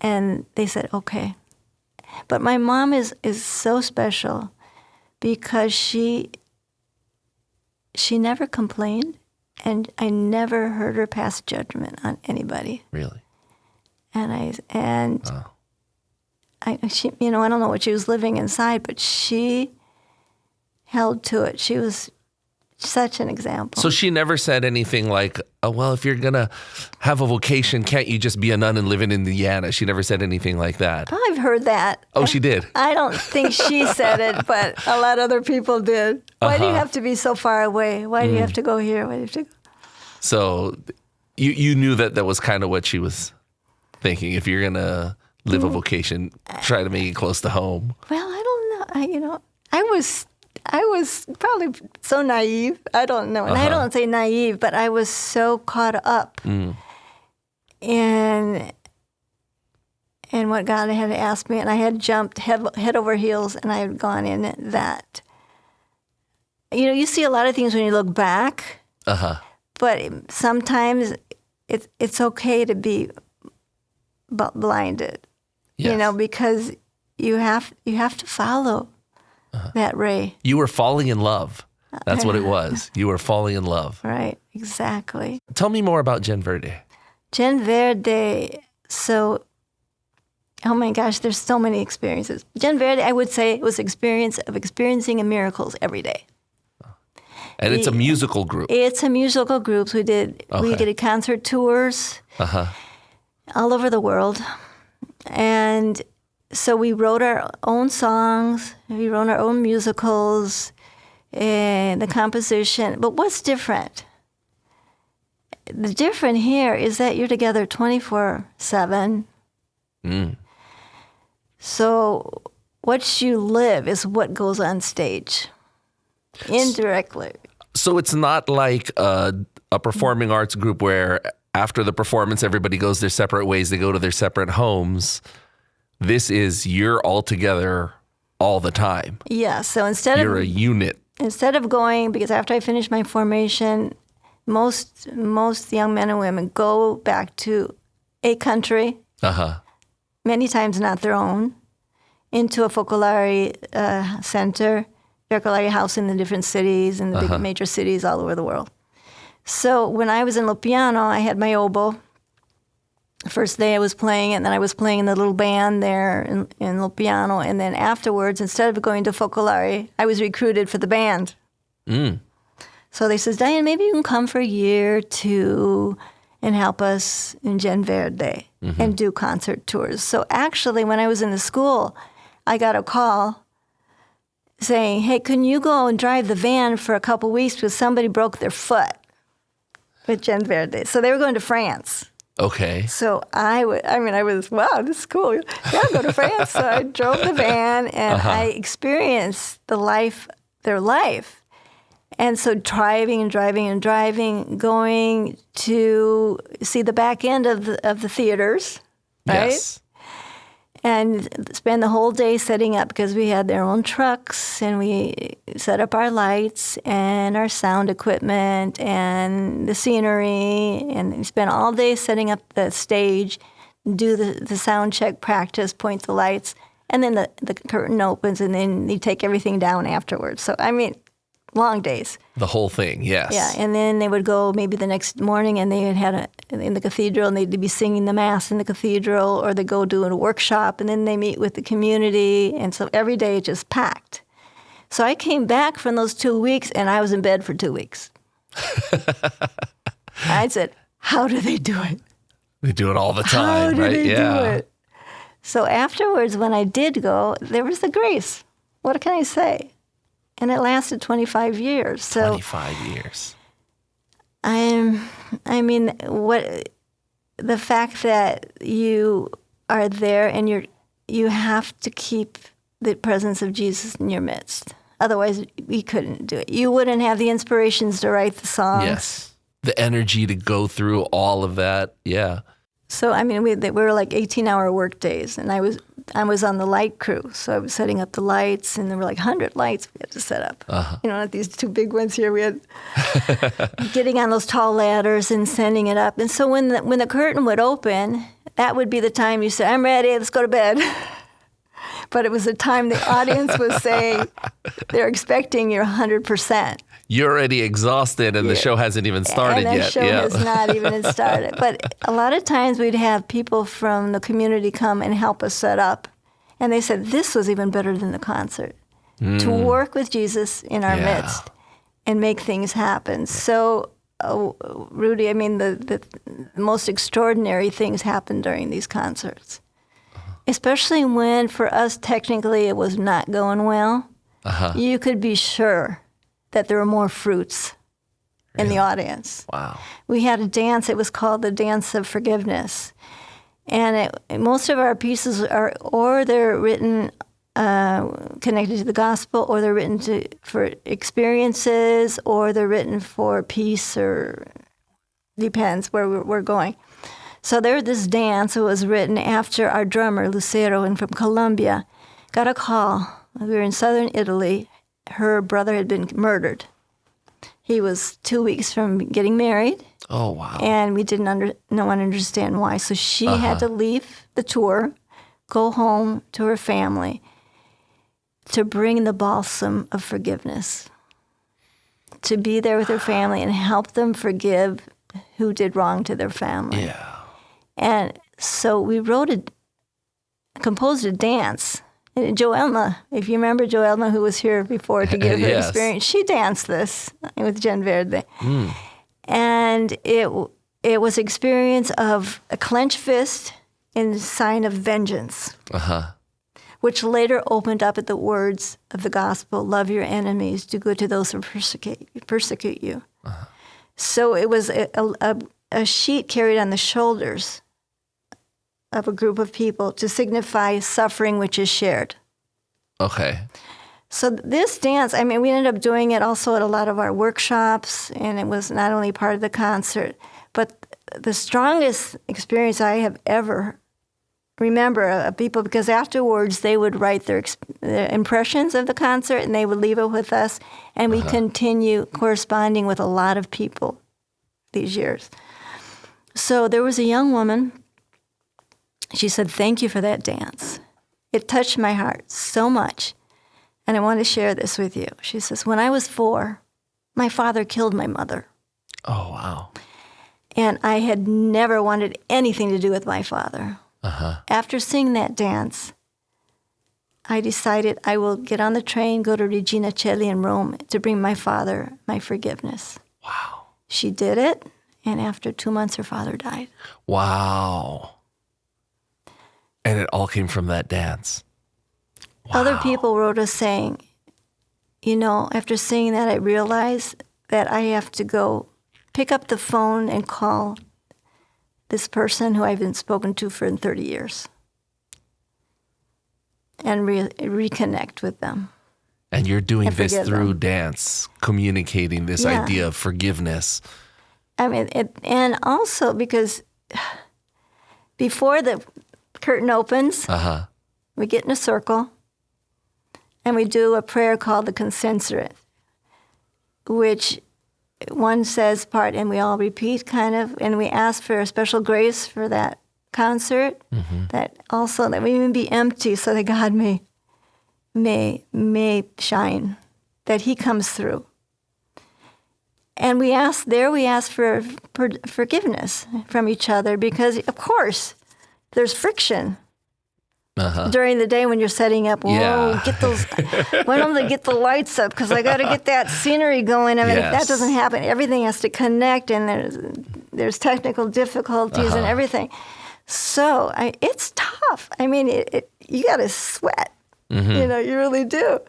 and they said, okay. But my mom is so special because she never complained, and I never heard her pass judgment on anybody. Really? I don't know what she was living inside, but she held to it. She such an example. So she never said anything like, oh, well, if you're going to have a vocation, can't you just be a nun and live in Indiana? She never said anything like that. I've heard that. Oh, she did? I don't think she said it, but a lot of other people did. Why do you have to be so far away? Why do you have to go here? Why do you have to go? So you knew that was kind of what she was thinking. If you're going to live a vocation, try to make it close to home. Well, I don't know. I was probably so naive. I don't know. And I don't say naive, but I was so caught up in what God had asked me. And I had jumped head over heels, and I had gone in that. You see a lot of things when you look back. But sometimes it's okay to be blinded. Yes. Because you have to follow that ray. You were falling in love. That's what it was. You were falling in love. Right, exactly. Tell me more about Gen Verde. Gen Verde, so, oh my gosh, there's so many experiences. Gen Verde, I would say, was experiencing miracles every day. And it's a musical group. It's a musical group. We did concert tours all over the world. And so we wrote our own songs, we wrote our own musicals, and the composition. But what's different? The different here is that you're together 24/7. So what you live is what goes on stage, indirectly. So it's not like a performing arts group where after the performance, everybody goes their separate ways. They go to their separate homes. This is you're all together all the time. Yeah, so you're a unit. Instead of going, because after I finish my formation, most young men and women go back to a country, many times not their own, into a Focolare center, Focolare house in the different cities, in the big major cities all over the world. So when I was in Lopiano, I had my oboe. The first day I was playing it, and then I was playing in the little band there in Lopiano. And then afterwards, instead of going to Focolare, I was recruited for the band. So they says, Diane, maybe you can come for a year or two and help us in Gen Verde and do concert tours. So actually, when I was in the school, I got a call saying, hey, can you go and drive the van for a couple weeks because somebody broke their foot with Gen Verde. So they were going to France. Okay. So I was, wow, this is cool. Yeah, I'll go to France. So I drove the van, and I experienced their life. And so driving, going to see the back end of the theaters, right? Yes. And spend the whole day setting up, because we had their own trucks, and we set up our lights and our sound equipment and the scenery, and we spent all day setting up the stage, do the sound check, practice, point the lights, and then the curtain opens, and then you take everything down afterwards. So, long days. The whole thing, yes. Yeah, and then they would go maybe the next morning, and they had in the cathedral, and they'd be singing the Mass in the cathedral, or they go do a workshop, and then they meet with the community, and so every day it's just packed. So I came back from those 2 weeks, and I was in bed for 2 weeks. I said, how do they do it? They do it all the time, how do right? They do it? So afterwards, when I did go, there was the grace. What can I say? And it lasted 25 years. So 25 years. the fact that you are there and you have to keep the presence of Jesus in your midst. Otherwise, we couldn't do it. You wouldn't have the inspirations to write the songs. Yes. The energy to go through all of that. Yeah. So, we were like 18-hour work days, and I was on the light crew, so I was setting up the lights, and there were like 100 lights we had to set up. Not these two big ones here. We had getting on those tall ladders and sending it up. And so when the curtain would open, that would be the time you said, I'm ready, let's go to bed. But it was the time the audience was saying they're expecting your 100%. You're already exhausted, and the show hasn't even started yet. And the show has not even started. But a lot of times we'd have people from the community come and help us set up. And they said, this was even better than the concert. To work with Jesus in our midst and make things happen. So, Rudy, I mean, the most extraordinary things happened during these concerts, especially when, for us, technically, it was not going well. You could be sure that there were more fruits in the audience. Wow. We had a dance. It was called the Dance of Forgiveness. And most of our pieces are, or they're written connected to the gospel, or they're written for experiences, or they're written for peace, or depends where we're going. So there's this dance that was written after our drummer, Lucero, and from Colombia, got a call. We were in southern Italy. Her brother had been murdered. He was 2 weeks from getting married. Oh, wow. And we didn't no one understand why. So she had to leave the tour, go home to her family to bring the balsam of forgiveness, to be there with her family and help them forgive who did wrong to their family. Yeah. And so we composed a dance. And Joelma, if you remember Joelma, who was here before to give her Yes. experience, she danced this with Gen Verde. And it was experience of a clenched fist in sign of vengeance, which later opened up at the words of the gospel, love your enemies, do good to those who persecute you. So it was a sheet carried on the shoulders of a group of people to signify suffering which is shared. Okay. So this dance, I mean, we ended up doing it also at a lot of our workshops, and it was not only part of the concert, but the strongest experience I have ever remember of people, because afterwards they would write their impressions of the concert, and they would leave it with us, and we continue corresponding with a lot of people these years. So there was a young woman. She said, "Thank you for that dance. It touched my heart so much. And I want to share this with you." She says, "When I was 4, my father killed my mother. Oh, wow. And I had never wanted anything to do with my father. After seeing that dance, I decided I will get on the train, go to Regina Coeli in Rome to bring my father my forgiveness." Wow. She did it, and after 2 months, her father died. Wow. And it all came from that dance. Wow. Other people wrote us saying, "You know, after seeing that, I realized that I have to go pick up the phone and call this person who I've been spoken to for 30 years and reconnect with them." And you're doing and this forgive through them. dance, communicating this Yeah. idea of forgiveness. I mean, and also because before the curtain opens, we get in a circle and we do a prayer called the consensurate, which one says part and we all repeat kind of, and we ask for a special grace for that concert, that also that we even be empty so that God may shine, that he comes through. And we ask for forgiveness from each other because, of course, there's friction during the day when you're setting up. Whoa, Yeah. get those, when am I to get the lights up? Because I got to get that scenery going. I mean, if that Yes. doesn't happen, everything has to connect, and there's technical difficulties and everything. So it's tough. I mean, you got to sweat. You know, you really do.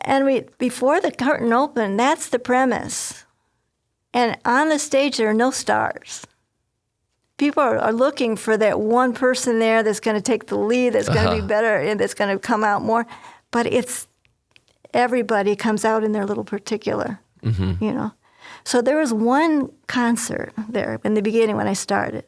And before the curtain opened, that's the premise. And on the stage, there are no stars. People are looking for that one person there that's going to take the lead, that's going to be better, and that's going to come out more. But everybody comes out in their little particular, you know. So there was one concert there in the beginning when I started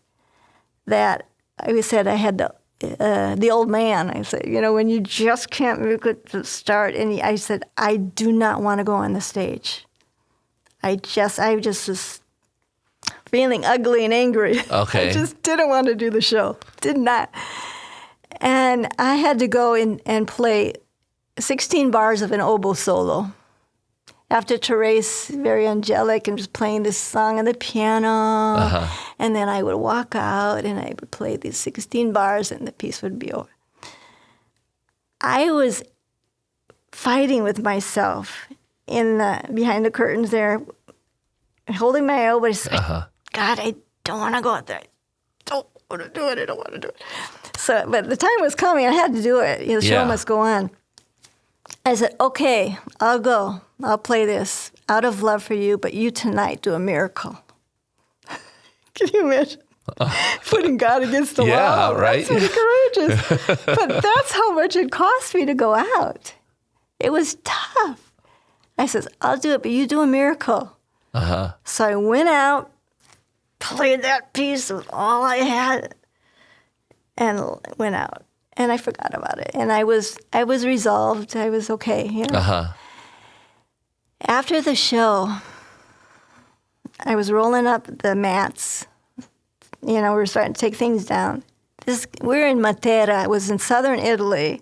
that I said I had the old man. I said, you know, when you just can't make it to start, and I said, I do not want to go on the stage. I just was feeling ugly and angry. Okay. I just didn't want to do the show. Did not. And I had to go in and play 16 bars of an oboe solo. After Therese, very angelic, and just playing this song on the piano. And then I would walk out and I would play these 16 bars and the piece would be over. I was fighting with myself behind the curtains there, holding my elbow. I said, God, I don't want to go out there. I don't want to do it. I don't want to do it. So, but the time was coming. I had to do it. The show must go on. I said, okay, I'll go. I'll play this out of love for you, but you tonight do a miracle. Can you imagine? Putting God against the wall. Yeah, right? That's pretty courageous. But that's how much it cost me to go out. It was tough. I says, I'll do it, but you do a miracle. So I went out, played that piece with all I had, and went out. And I forgot about it. And I was resolved. I was okay. You know? After the show, I was rolling up the mats. We were starting to take things down. We're in Matera. It was in southern Italy.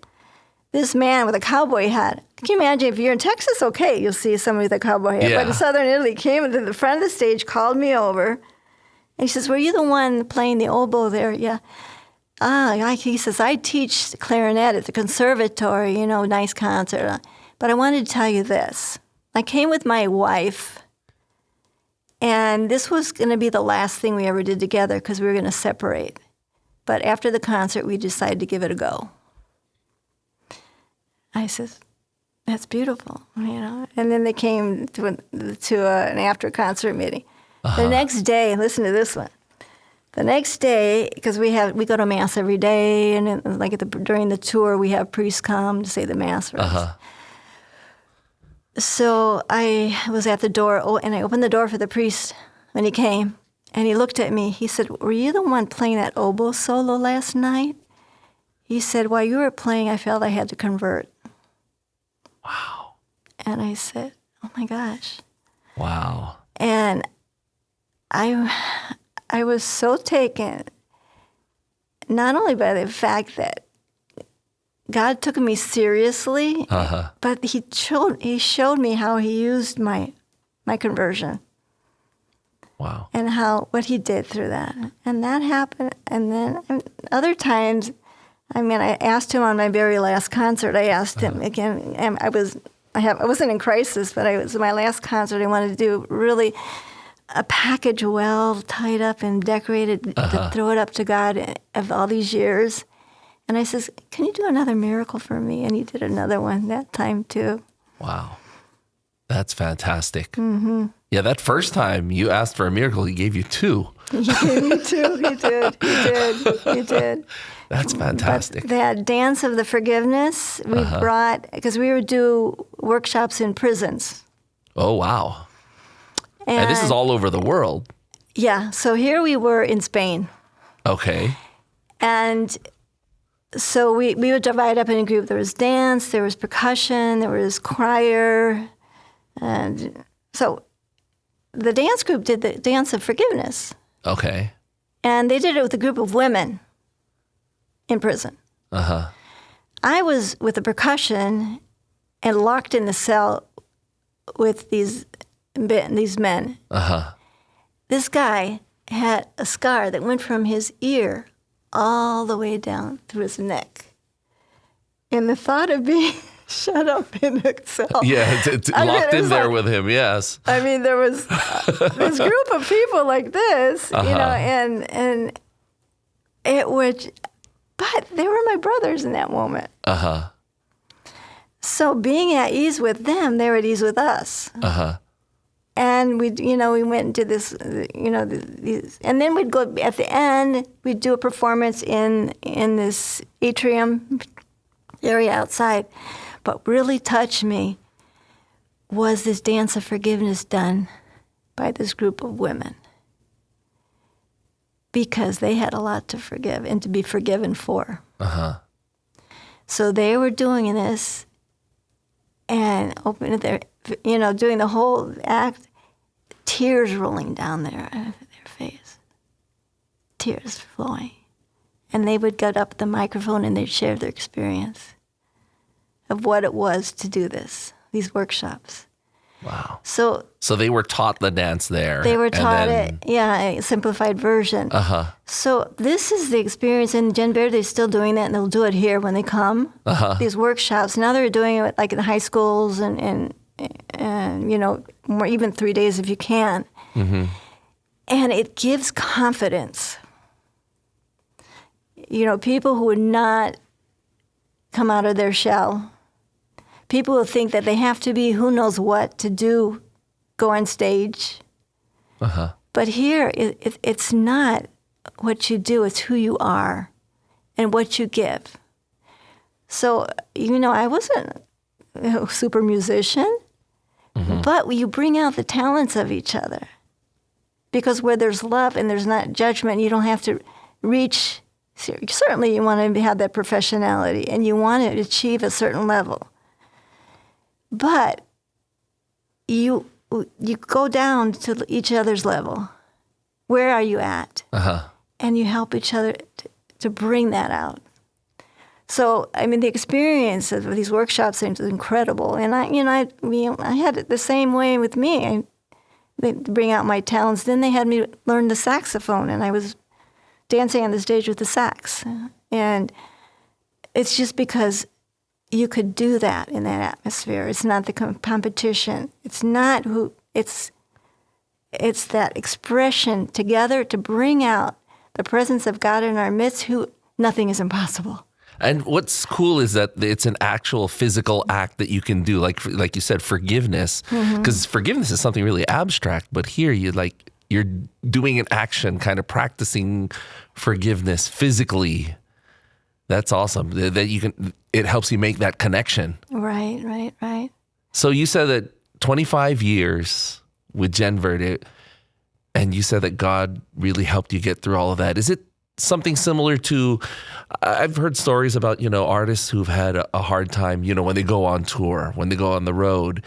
This man with a cowboy hat. Can you imagine if you're in Texas? Okay, you'll see somebody with a cowboy hat. Yeah. But in southern Italy, came to the front of the stage, called me over, and he says, "Were you the one playing the oboe there?" Yeah. He says, I teach clarinet at the conservatory, nice concert. But I wanted to tell you this. I came with my wife, and this was going to be the last thing we ever did together because we were going to separate. But after the concert, we decided to give it a go. I says, that's beautiful, And then they came to an after-concert meeting. The next day, listen to this one. The next day, because we go to Mass every day, and during the tour, we have priests come to say the Mass for us. So I was at the door, and I opened the door for the priest when he came, and he looked at me. He said, "Were you the one playing that oboe solo last night?" He said, "While you were playing, I felt I had to convert." Wow. And I said, "Oh my gosh." Wow. And I was so taken, not only by the fact that God took me seriously, but he showed me how he used my conversion. Wow. And what he did through that. And that happened. And then other times, I asked him on my very last concert, I asked him again, and I wasn't in crisis, but it was my last concert. I wanted to do really a package well tied up and decorated to throw it up to God of all these years. And I says, "Can you do another miracle for me?" And he did another one that time too. Wow. That's fantastic. Mm-hmm. Yeah, that first time you asked for a miracle, he gave you two. He gave me two. He did. That's fantastic. But that dance of the forgiveness, we brought, because we would do workshops in prisons. Oh, wow. And this is all over the world. Yeah. So here we were in Spain. Okay. And so we would divide up in a group. There was dance, there was percussion, there was choir. And so the dance group did the dance of forgiveness. Okay. And they did it with a group of women in prison. I was with the percussion and locked in the cell with these men. This guy had a scar that went from his ear all the way down through his neck. And the thought of being shut up in a cell. Yeah, locked in there with him, yes. There was this group of people like this, and it would, but they were my brothers in that moment. So being at ease with them, they were at ease with us. And we went and did this, these, and then we'd go at the end. We'd do a performance in this atrium area outside. But really touched me was this dance of forgiveness done by this group of women, because they had a lot to forgive and to be forgiven for. So they were doing this and opening their, doing the whole act. Tears rolling down their face, tears flowing. And they would get up at the microphone and they'd share their experience of what it was to do these workshops. Wow. So they were taught the dance there. They were taught a simplified version. So this is the experience, and Gen Verde is still doing that, and they'll do it here when they come, these workshops. Now they're doing it like in high schools and and more, even 3 days if you can. And it gives confidence. People who would not come out of their shell, people who think that they have to be who knows what to do, go on stage. But here, it's not what you do, it's who you are and what you give. So, I wasn't a super musician, but you bring out the talents of each other. Because where there's love and there's not judgment, you don't have to reach. Certainly, you want to have that professionality and you want to achieve a certain level. But you go down to each other's level. Where are you at? And you help each other to bring that out. So, the experience of these workshops is incredible. And I had it the same way with me. They bring out my talents. Then they had me learn the saxophone, and I was dancing on the stage with the sax. And it's just because you could do that in that atmosphere. It's not the competition. It's not who. It's that expression together to bring out the presence of God in our midst. Who nothing is impossible. And what's cool is that it's an actual physical act that you can do, like you said, forgiveness. Because forgiveness is something really abstract, but here you're doing an action, kind of practicing forgiveness physically. That's awesome. That you can. It helps you make that connection. Right. So you said that 25 years with Gen Verde, and you said that God really helped you get through all of that. Is it something similar to, I've heard stories about, artists who've had a hard time, when they go on tour, when they go on the road,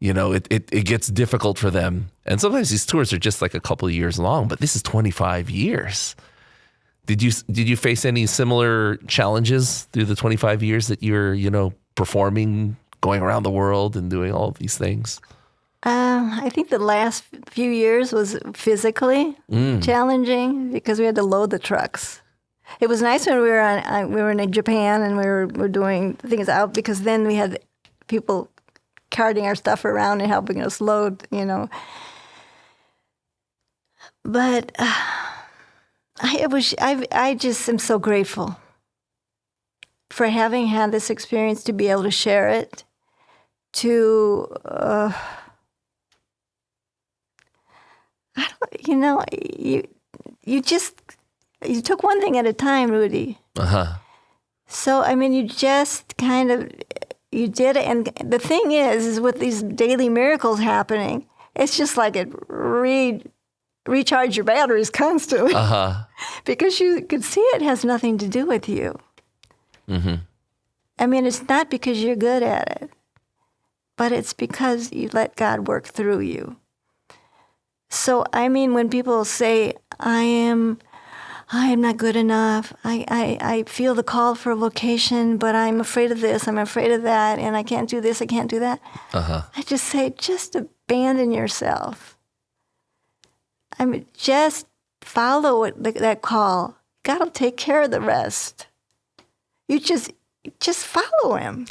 it gets difficult for them. And sometimes these tours are just like a couple of years long, but this is 25 years. Did you face any similar challenges through the 25 years that you're, performing, going around the world and doing all of these things? I think the last few years was physically challenging because we had to load the trucks. It was nice when we were in Japan and we were doing things out, because then we had people carting our stuff around and helping us load, But I just am so grateful for having had this experience, to be able to share it, to you took one thing at a time, Rudy. So, you just kind of, you did it. And the thing is with these daily miracles happening, it's just like it recharge your batteries constantly. Because you could see it has nothing to do with you. It's not because you're good at it, but it's because you let God work through you. So, when people say, I am not good enough, I feel the call for a vocation, but I'm afraid of this, I'm afraid of that, and I can't do this, I can't do that. I just say, just abandon yourself. Just follow that call. God will take care of the rest. You just follow him.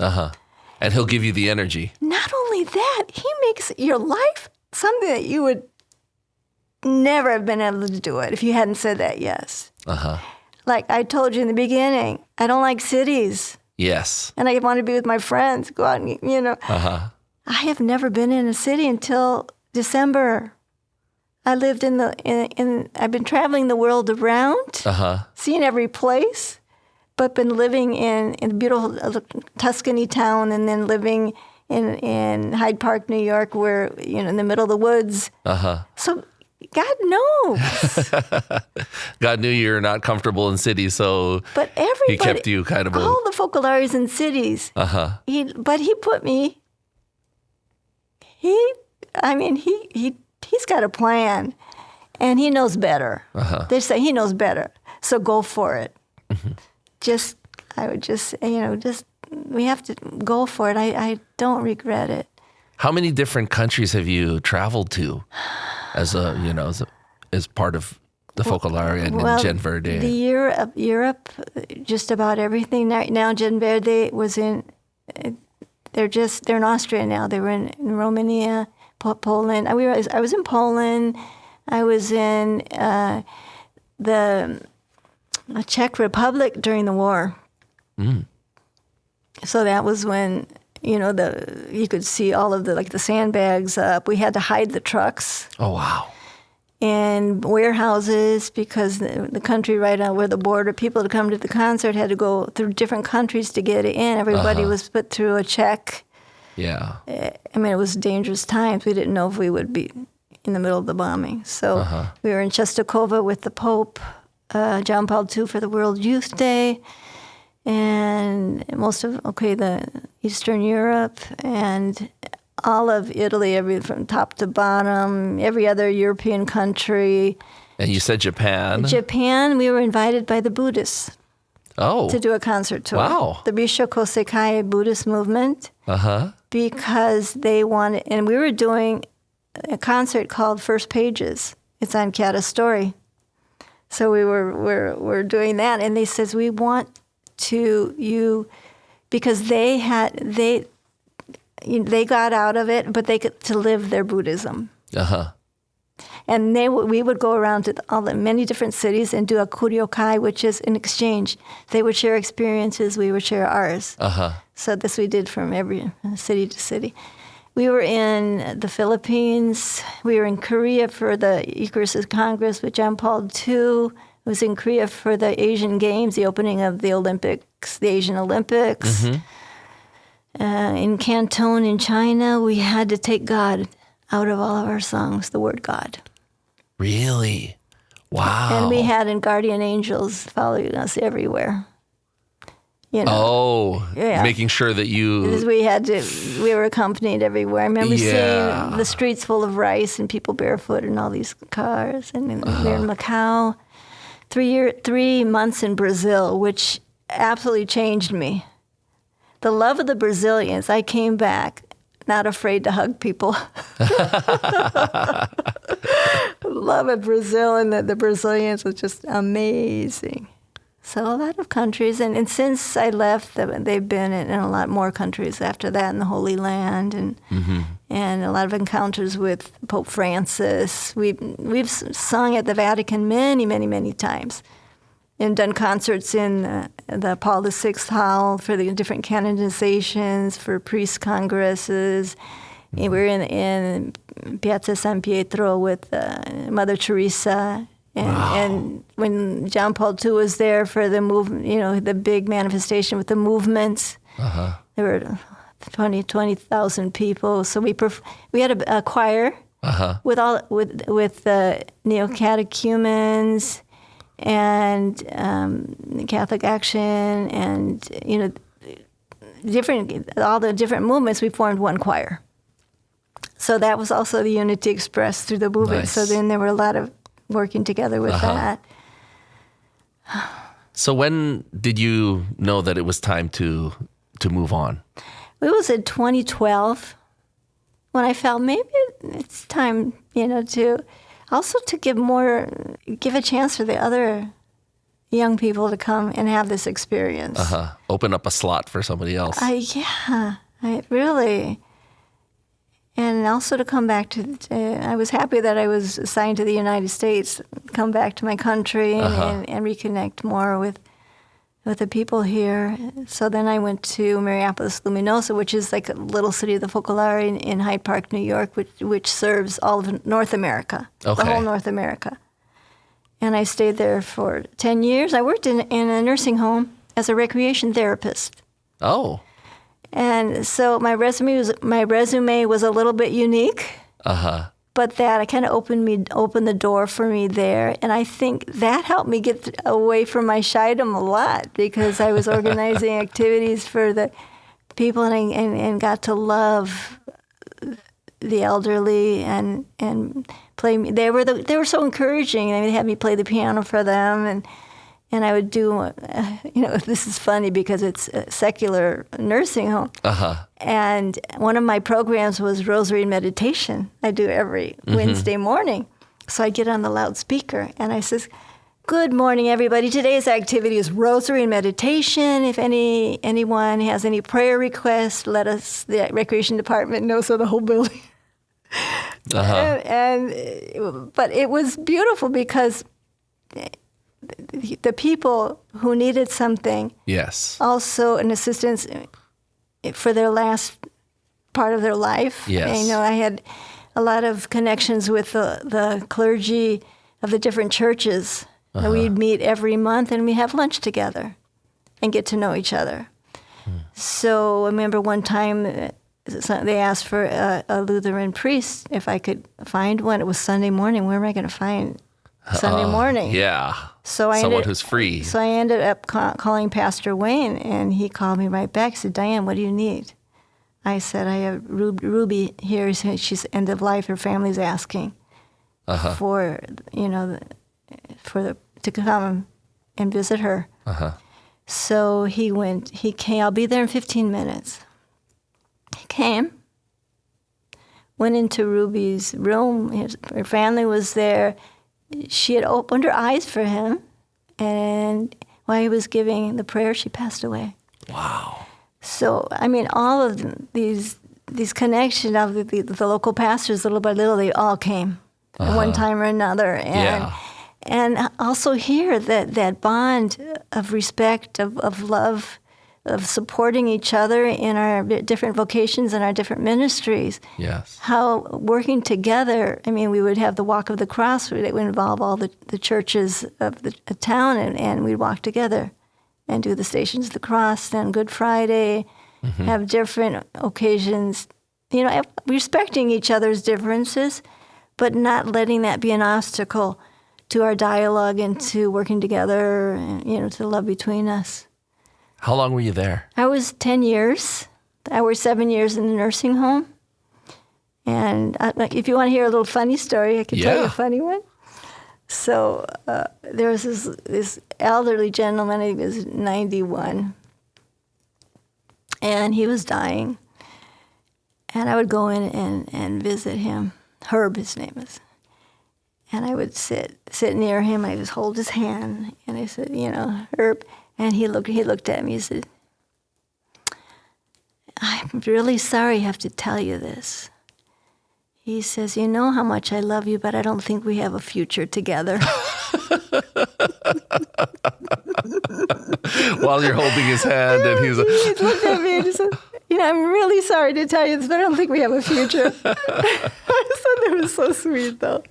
And he'll give you the energy. Not only that, he makes your life something that you would never have been able to do it if you hadn't said that yes. Like I told you in the beginning, I don't like cities. Yes. And I want to be with my friends, go out and, I have never been in a city until December. I lived I've been traveling the world around, seeing every place, but been living in a beautiful Tuscany town, and then living in Hyde Park, New York, where, in the middle of the woods. So God knows. God knew you're not comfortable in cities, so but everybody, he kept you kind of all the Focolares in cities. But he put me. He's got a plan, and he knows better. They say he knows better, so go for it. I would just say, we have to go for it. I don't regret it. How many different countries have you traveled to as part of the Focolare and Gen Verde? Europe, just about everything. Now GenVerde was in they're in Austria now. They were in Romania, Poland. I was in Poland. I was in the Czech Republic during the war. Mm. So that was when, you could see all of the sandbags up. We had to hide the trucks. Oh, wow. In warehouses, because the country right out where the border, people to come to the concert had to go through different countries to get in. Everybody was put through a check. Yeah. I mean, it was dangerous times. We didn't know if we would be in the middle of the bombing. So we were in Czestochowa with the Pope, John Paul II, for the World Youth Day, and most of, the Eastern Europe, and all of Italy, from top to bottom, every other European country. And you said Japan. Japan, we were invited by the Buddhists to do a concert tour. Wow. The Risho Kosekai Buddhist movement. Because they wanted, and we were doing a concert called First Pages. It's on Chiara's story. So we're doing that, and they says, we want because they got out of it, but they could to live their Buddhism. And we would go around to many different cities and do a kuryokai, which is an exchange. They would share experiences, we would share ours. So this we did from every city to city. We were in the Philippines. We were in Korea for the Eucharistic Congress with John Paul II. I was in Korea for the Asian Games, the opening of the Olympics, the Asian Olympics. In Canton in China, we had to take God out of all of our songs, the word God. Really? Wow. And we had guardian angels following us everywhere. Making sure that you... We were accompanied everywhere. I remember seeing the streets full of rice and people barefoot in all these cars. And we were in Macau. 3 months in Brazil, which absolutely changed me. The love of the Brazilians, I came back not afraid to hug people. Love of Brazil, and the Brazilians was just amazing. So a lot of countries, and since I left, they've been in a lot more countries after that in the Holy Land, and a lot of encounters with Pope Francis. We've sung at the Vatican many, many, many times, and done concerts in the Paul VI Hall for the different canonizations, for priest congresses. And we're in Piazza San Pietro with Mother Teresa. And when John Paul II was there for the movement, the big manifestation with the movements, there were 20,000 people. So we had a choir with neo-catechumens and Catholic Action, and all the different movements. We formed one choir. So that was also the unity expressed through the movement. Nice. So then there were a lot of working together with that. So when did you know that it was time to move on? It was in 2012 when I felt maybe it's time, to also to give a chance for the other young people to come and have this experience. Open up a slot for somebody else. Really. And also to come back I was happy that I was assigned to the United States, come back to my country and reconnect more with the people here. So then I went to Mariapolis Luminosa, which is like a little city of the Focolare in Hyde Park, New York, which serves all of North America, the whole North America. And I stayed there for 10 years. I worked in a nursing home as a recreation therapist. Oh. And so my resume was a little bit unique, but that kind of opened the door for me there, and I think that helped me get away from my shydom a lot, because I was organizing activities for the people and got to love the elderly and play. They were so encouraging. They had me play the piano for them, and I would do, this is funny because it's a secular nursing home. And one of my programs was Rosary and Meditation. I do every Wednesday morning. So I get on the loudspeaker and I says, Good morning, everybody. Today's activity is rosary and meditation. If anyone has any prayer requests, let us, the recreation department, know, so the whole building. But it was beautiful because the people who needed something, Yes. also an assistance for their last part of their life. Yes. I had a lot of connections with the clergy of the different churches. We'd meet every month and we'd have lunch together and get to know each other. So I remember one time they asked for a Lutheran priest if I could find one. It was Sunday morning. Where am I going to find Sunday morning? Yeah. So someone who's free. So I ended up calling Pastor Wayne, and he called me right back. He said, "Diane, what do you need?" I said, "I have Ruby here. She's end of life. Her family's asking for, to come and visit her." So he came, "I'll be there in 15 minutes. He came, went into Ruby's room. Her family was there. She had opened her eyes for him, and while he was giving the prayer, she passed away. Wow. So, all of these connections of the local pastors, little by little, they all came at one time or another. And also here, that bond of respect, of love, of supporting each other in our different vocations and our different ministries. Yes. How working together, we would have the Walk of the Cross. It would involve all the churches of the town, and we'd walk together and do the Stations of the Cross. Then Good Friday, have different occasions, respecting each other's differences, but not letting that be an obstacle to our dialogue and to working together, and, to love between us. How long were you there? I was 10 years. I was 7 years in the nursing home. And if you want to hear a little funny story, I can tell you a funny one. So there was this elderly gentleman. He was 91. And he was dying. And I would go in and visit him. Herb, his name is. And I would sit near him. I just hold his hand. And I said, Herb. And he looked at me. He said, "I'm really sorry I have to tell you this." He says, "You know how much I love you, but I don't think we have a future together." While you're holding his hand, and he's he looked at me and he said, "I'm really sorry to tell you this, but I don't think we have a future." I thought that was so sweet, though.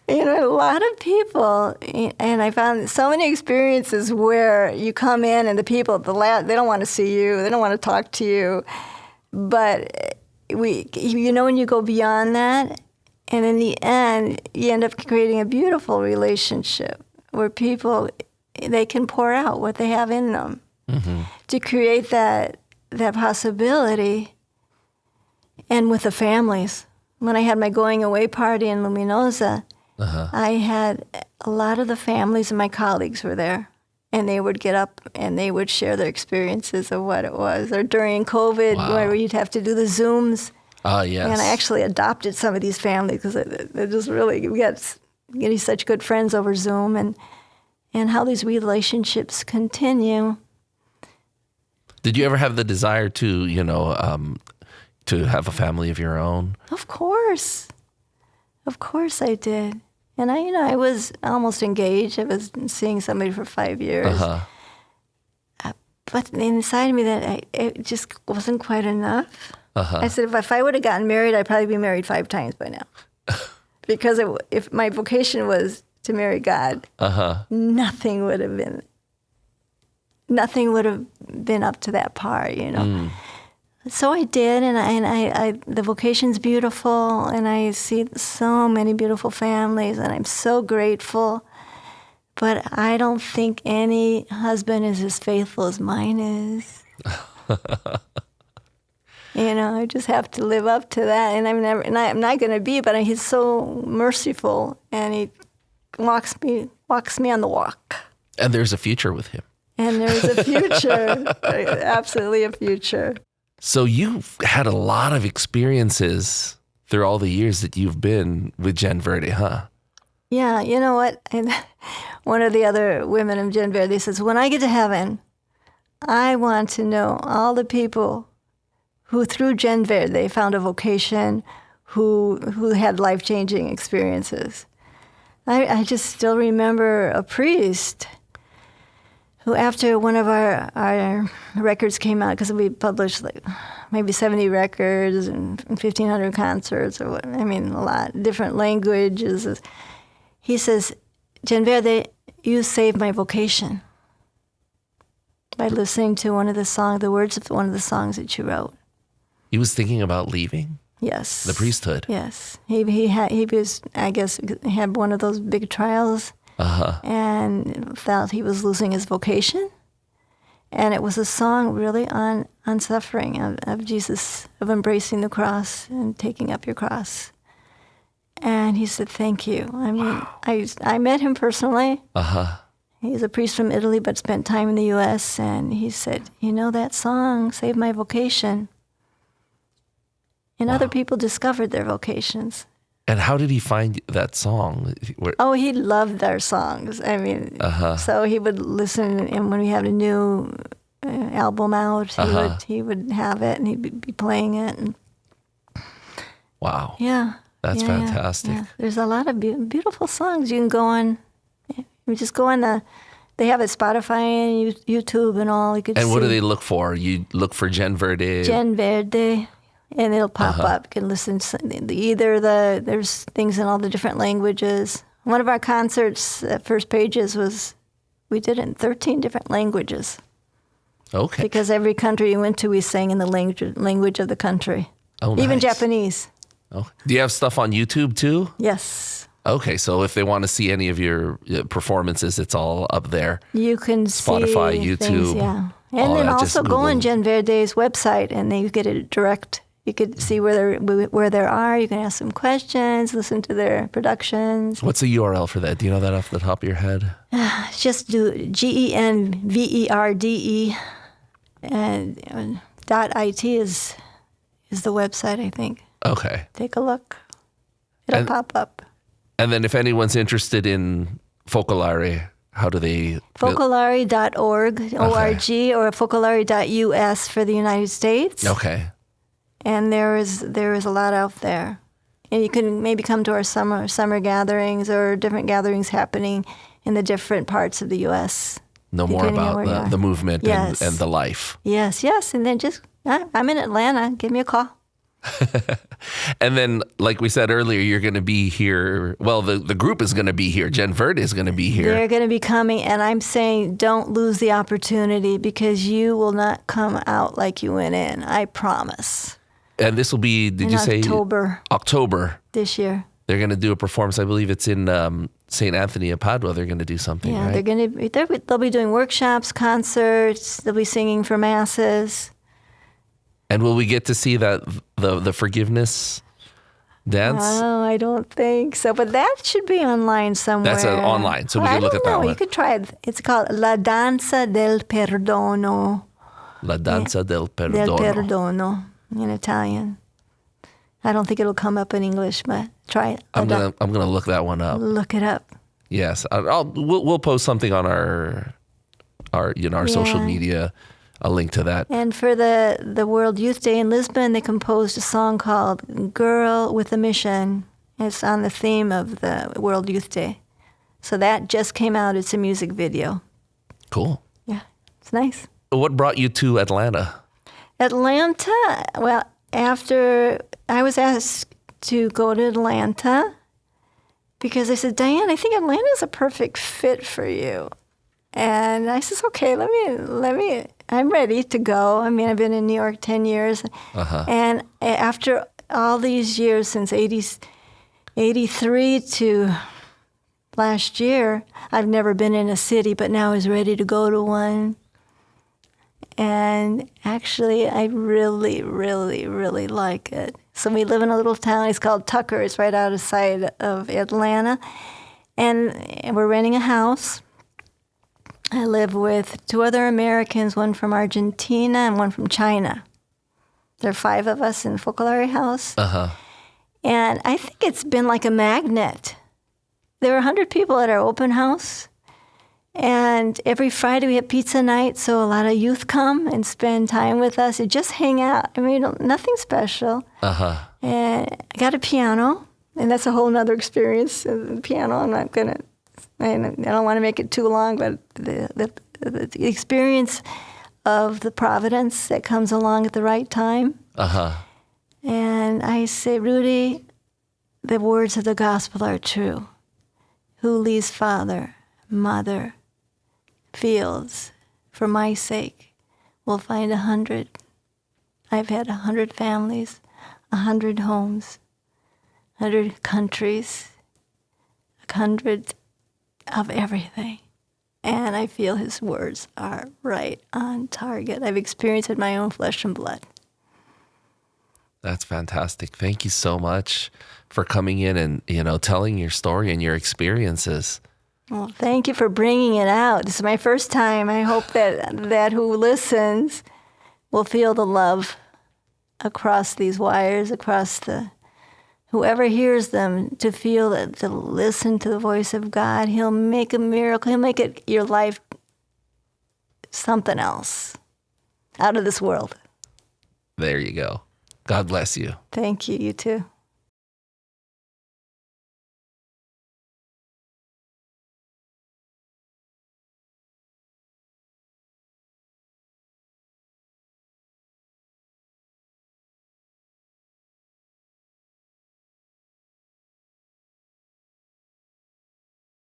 A lot of people, and I found so many experiences where you come in and the people, they don't want to see you, they don't want to talk to you, but when you go beyond that, and in the end, you end up creating a beautiful relationship where people, they can pour out what they have in them to create that possibility. And with the families, when I had my going away party in Luminosa, I had a lot of the families and my colleagues were there, and they would get up and they would share their experiences of what it was. Or during COVID, where you'd have to do the Zooms. Yes. And I actually adopted some of these families because they're just really, we get getting such good friends over Zoom, and how these relationships continue. Did you ever have the desire to, to have a family of your own? Of course I did. And I was almost engaged. I was seeing somebody for 5 years. But inside of me, it just wasn't quite enough. I said, if I would have gotten married, I'd probably be married 5 times by now. Because if my vocation was to marry God, nothing would have been up to that par, So I did, and I the vocation's beautiful, and I see so many beautiful families, and I'm so grateful. But I don't think any husband is as faithful as mine is. I just have to live up to that, and I'm not going to be. But he's so merciful, and he walks me on the walk. And there's a future with him. And there's a future, absolutely a future. So you've had a lot of experiences through all the years that you've been with Gen Verde, huh? Yeah, you know what? And one of the other women of Gen Verde says, when I get to heaven, I want to know all the people who through Gen Verde found a vocation, who had life-changing experiences. I just still remember a priest who, after one of our records came out, because we published like maybe 70 records and 1,500 concerts, or what, I mean, a lot, different languages. He says, Gen Verde, you saved my vocation by listening to one of the words of one of the songs that you wrote. He was thinking about leaving? Yes. The priesthood? Yes. He was, I guess, had one of those big trials. And felt he was losing his vocation. And it was a song really on suffering, of Jesus, of embracing the cross and taking up your cross. And he said, thank you. I mean, wow. I met him personally. He's a priest from Italy, but spent time in the U.S. And he said, that song saved my vocation. And wow. Other people discovered their vocations. And how did he find that song? He loved our songs. I mean, so he would listen, and when we had a new album out, he would have it, and he'd be playing it. And wow. Yeah. That's fantastic. Yeah. There's a lot of beautiful songs. You can go on, you just go on they have it Spotify and YouTube and all. You could and what do they look for? You look for Gen Verde? Gen Verde. And it'll pop up. You can listen to there's things in all the different languages. One of our concerts at First Pages we did it in 13 different languages. Okay. Because every country you went to, we sang in the language of the country. Oh, nice. Even Japanese. Oh. Do you have stuff on YouTube too? Yes. Okay, so if they want to see any of your performances, it's all up there. You can Spotify, see YouTube. Things, yeah. And then also go on Gen Verde's website, and then you get it direct. You could see where they are. You can ask them questions, listen to their productions. What's the URL for that? Do you know that off the top of your head? Just do GenVerde and .it is the website, I think. Okay. Take a look. It'll pop up. And then if anyone's interested in Focolare, how do they? Focolare.org, O-R-G, or Focolare.us for the United States. Okay. And there is a lot out there. And you can maybe come to our summer gatherings or different gatherings happening in the different parts of the U.S. Know more about the movement and the life. Yes. And then I'm in Atlanta. Give me a call. And then, like we said earlier, you're going to be here. Well, the group is going to be here. Gen Verde is going to be here. They're going to be coming, and I'm saying don't lose the opportunity, because you will not come out like you went in. I promise. And this will be, did you say? October. This year. They're going to do a performance. I believe it's in St. Anthony of Padua. They're going to do something, right? They'll be doing workshops, concerts. They'll be singing for masses. And will we get to see the forgiveness dance? Oh, I don't think so. But that should be online somewhere. That's online, so we can look at that one. You could try it. It's called La Danza del Perdono. La Danza del Perdono. Del Perdono. In Italian. I don't think it'll come up in English, but try it. I'm gonna look that one up. Look it up. Yes, we'll post something on our social media, a link to that. And for the World Youth Day in Lisbon, they composed a song called "Girl with a Mission." It's on the theme of the World Youth Day. So that just came out. It's a music video. Cool. Yeah, it's nice. What brought you to Atlanta? Atlanta, well, after I was asked to go to Atlanta, because they said, Diane, I think Atlanta is a perfect fit for you. And I said, okay, let me, I'm ready to go. I mean, I've been in New York 10 years. And after all these years, since 83 to last year, I've never been in a city, but now I was ready to go to one. And actually, I really, really, really like it. So we live in a little town. It's called Tucker. It's right outside of Atlanta. And we're renting a house. I live with 2 other Americans, one from Argentina and one from China. There are 5 of us in Focolare house. And I think it's been like a magnet. there were 100 people at our open house. And every Friday we have pizza night, so a lot of youth come and spend time with us and just hang out. I mean, nothing special. Uh-huh. And I got a piano, and that's a whole nother experience. The piano, I don't want to make it too long, but the experience of the providence that comes along at the right time. Uh-huh. And I say, Rudy, the words of the gospel are true. Who leaves father, mother, fields for my sake will find 100. I've had 100 families, 100 homes, 100 countries, 100 of everything. And I feel his words are right on target. I've experienced it in my own flesh and blood. That's fantastic. Thank you so much for coming in and, telling your story and your experiences. Well, thank you for bringing it out. This is my first time. I hope that who listens will feel the love across these wires, whoever hears them, to feel that, to listen to the voice of God. He'll make a miracle. He'll make your life something else, out of this world. There you go. God bless you. Thank you. You too.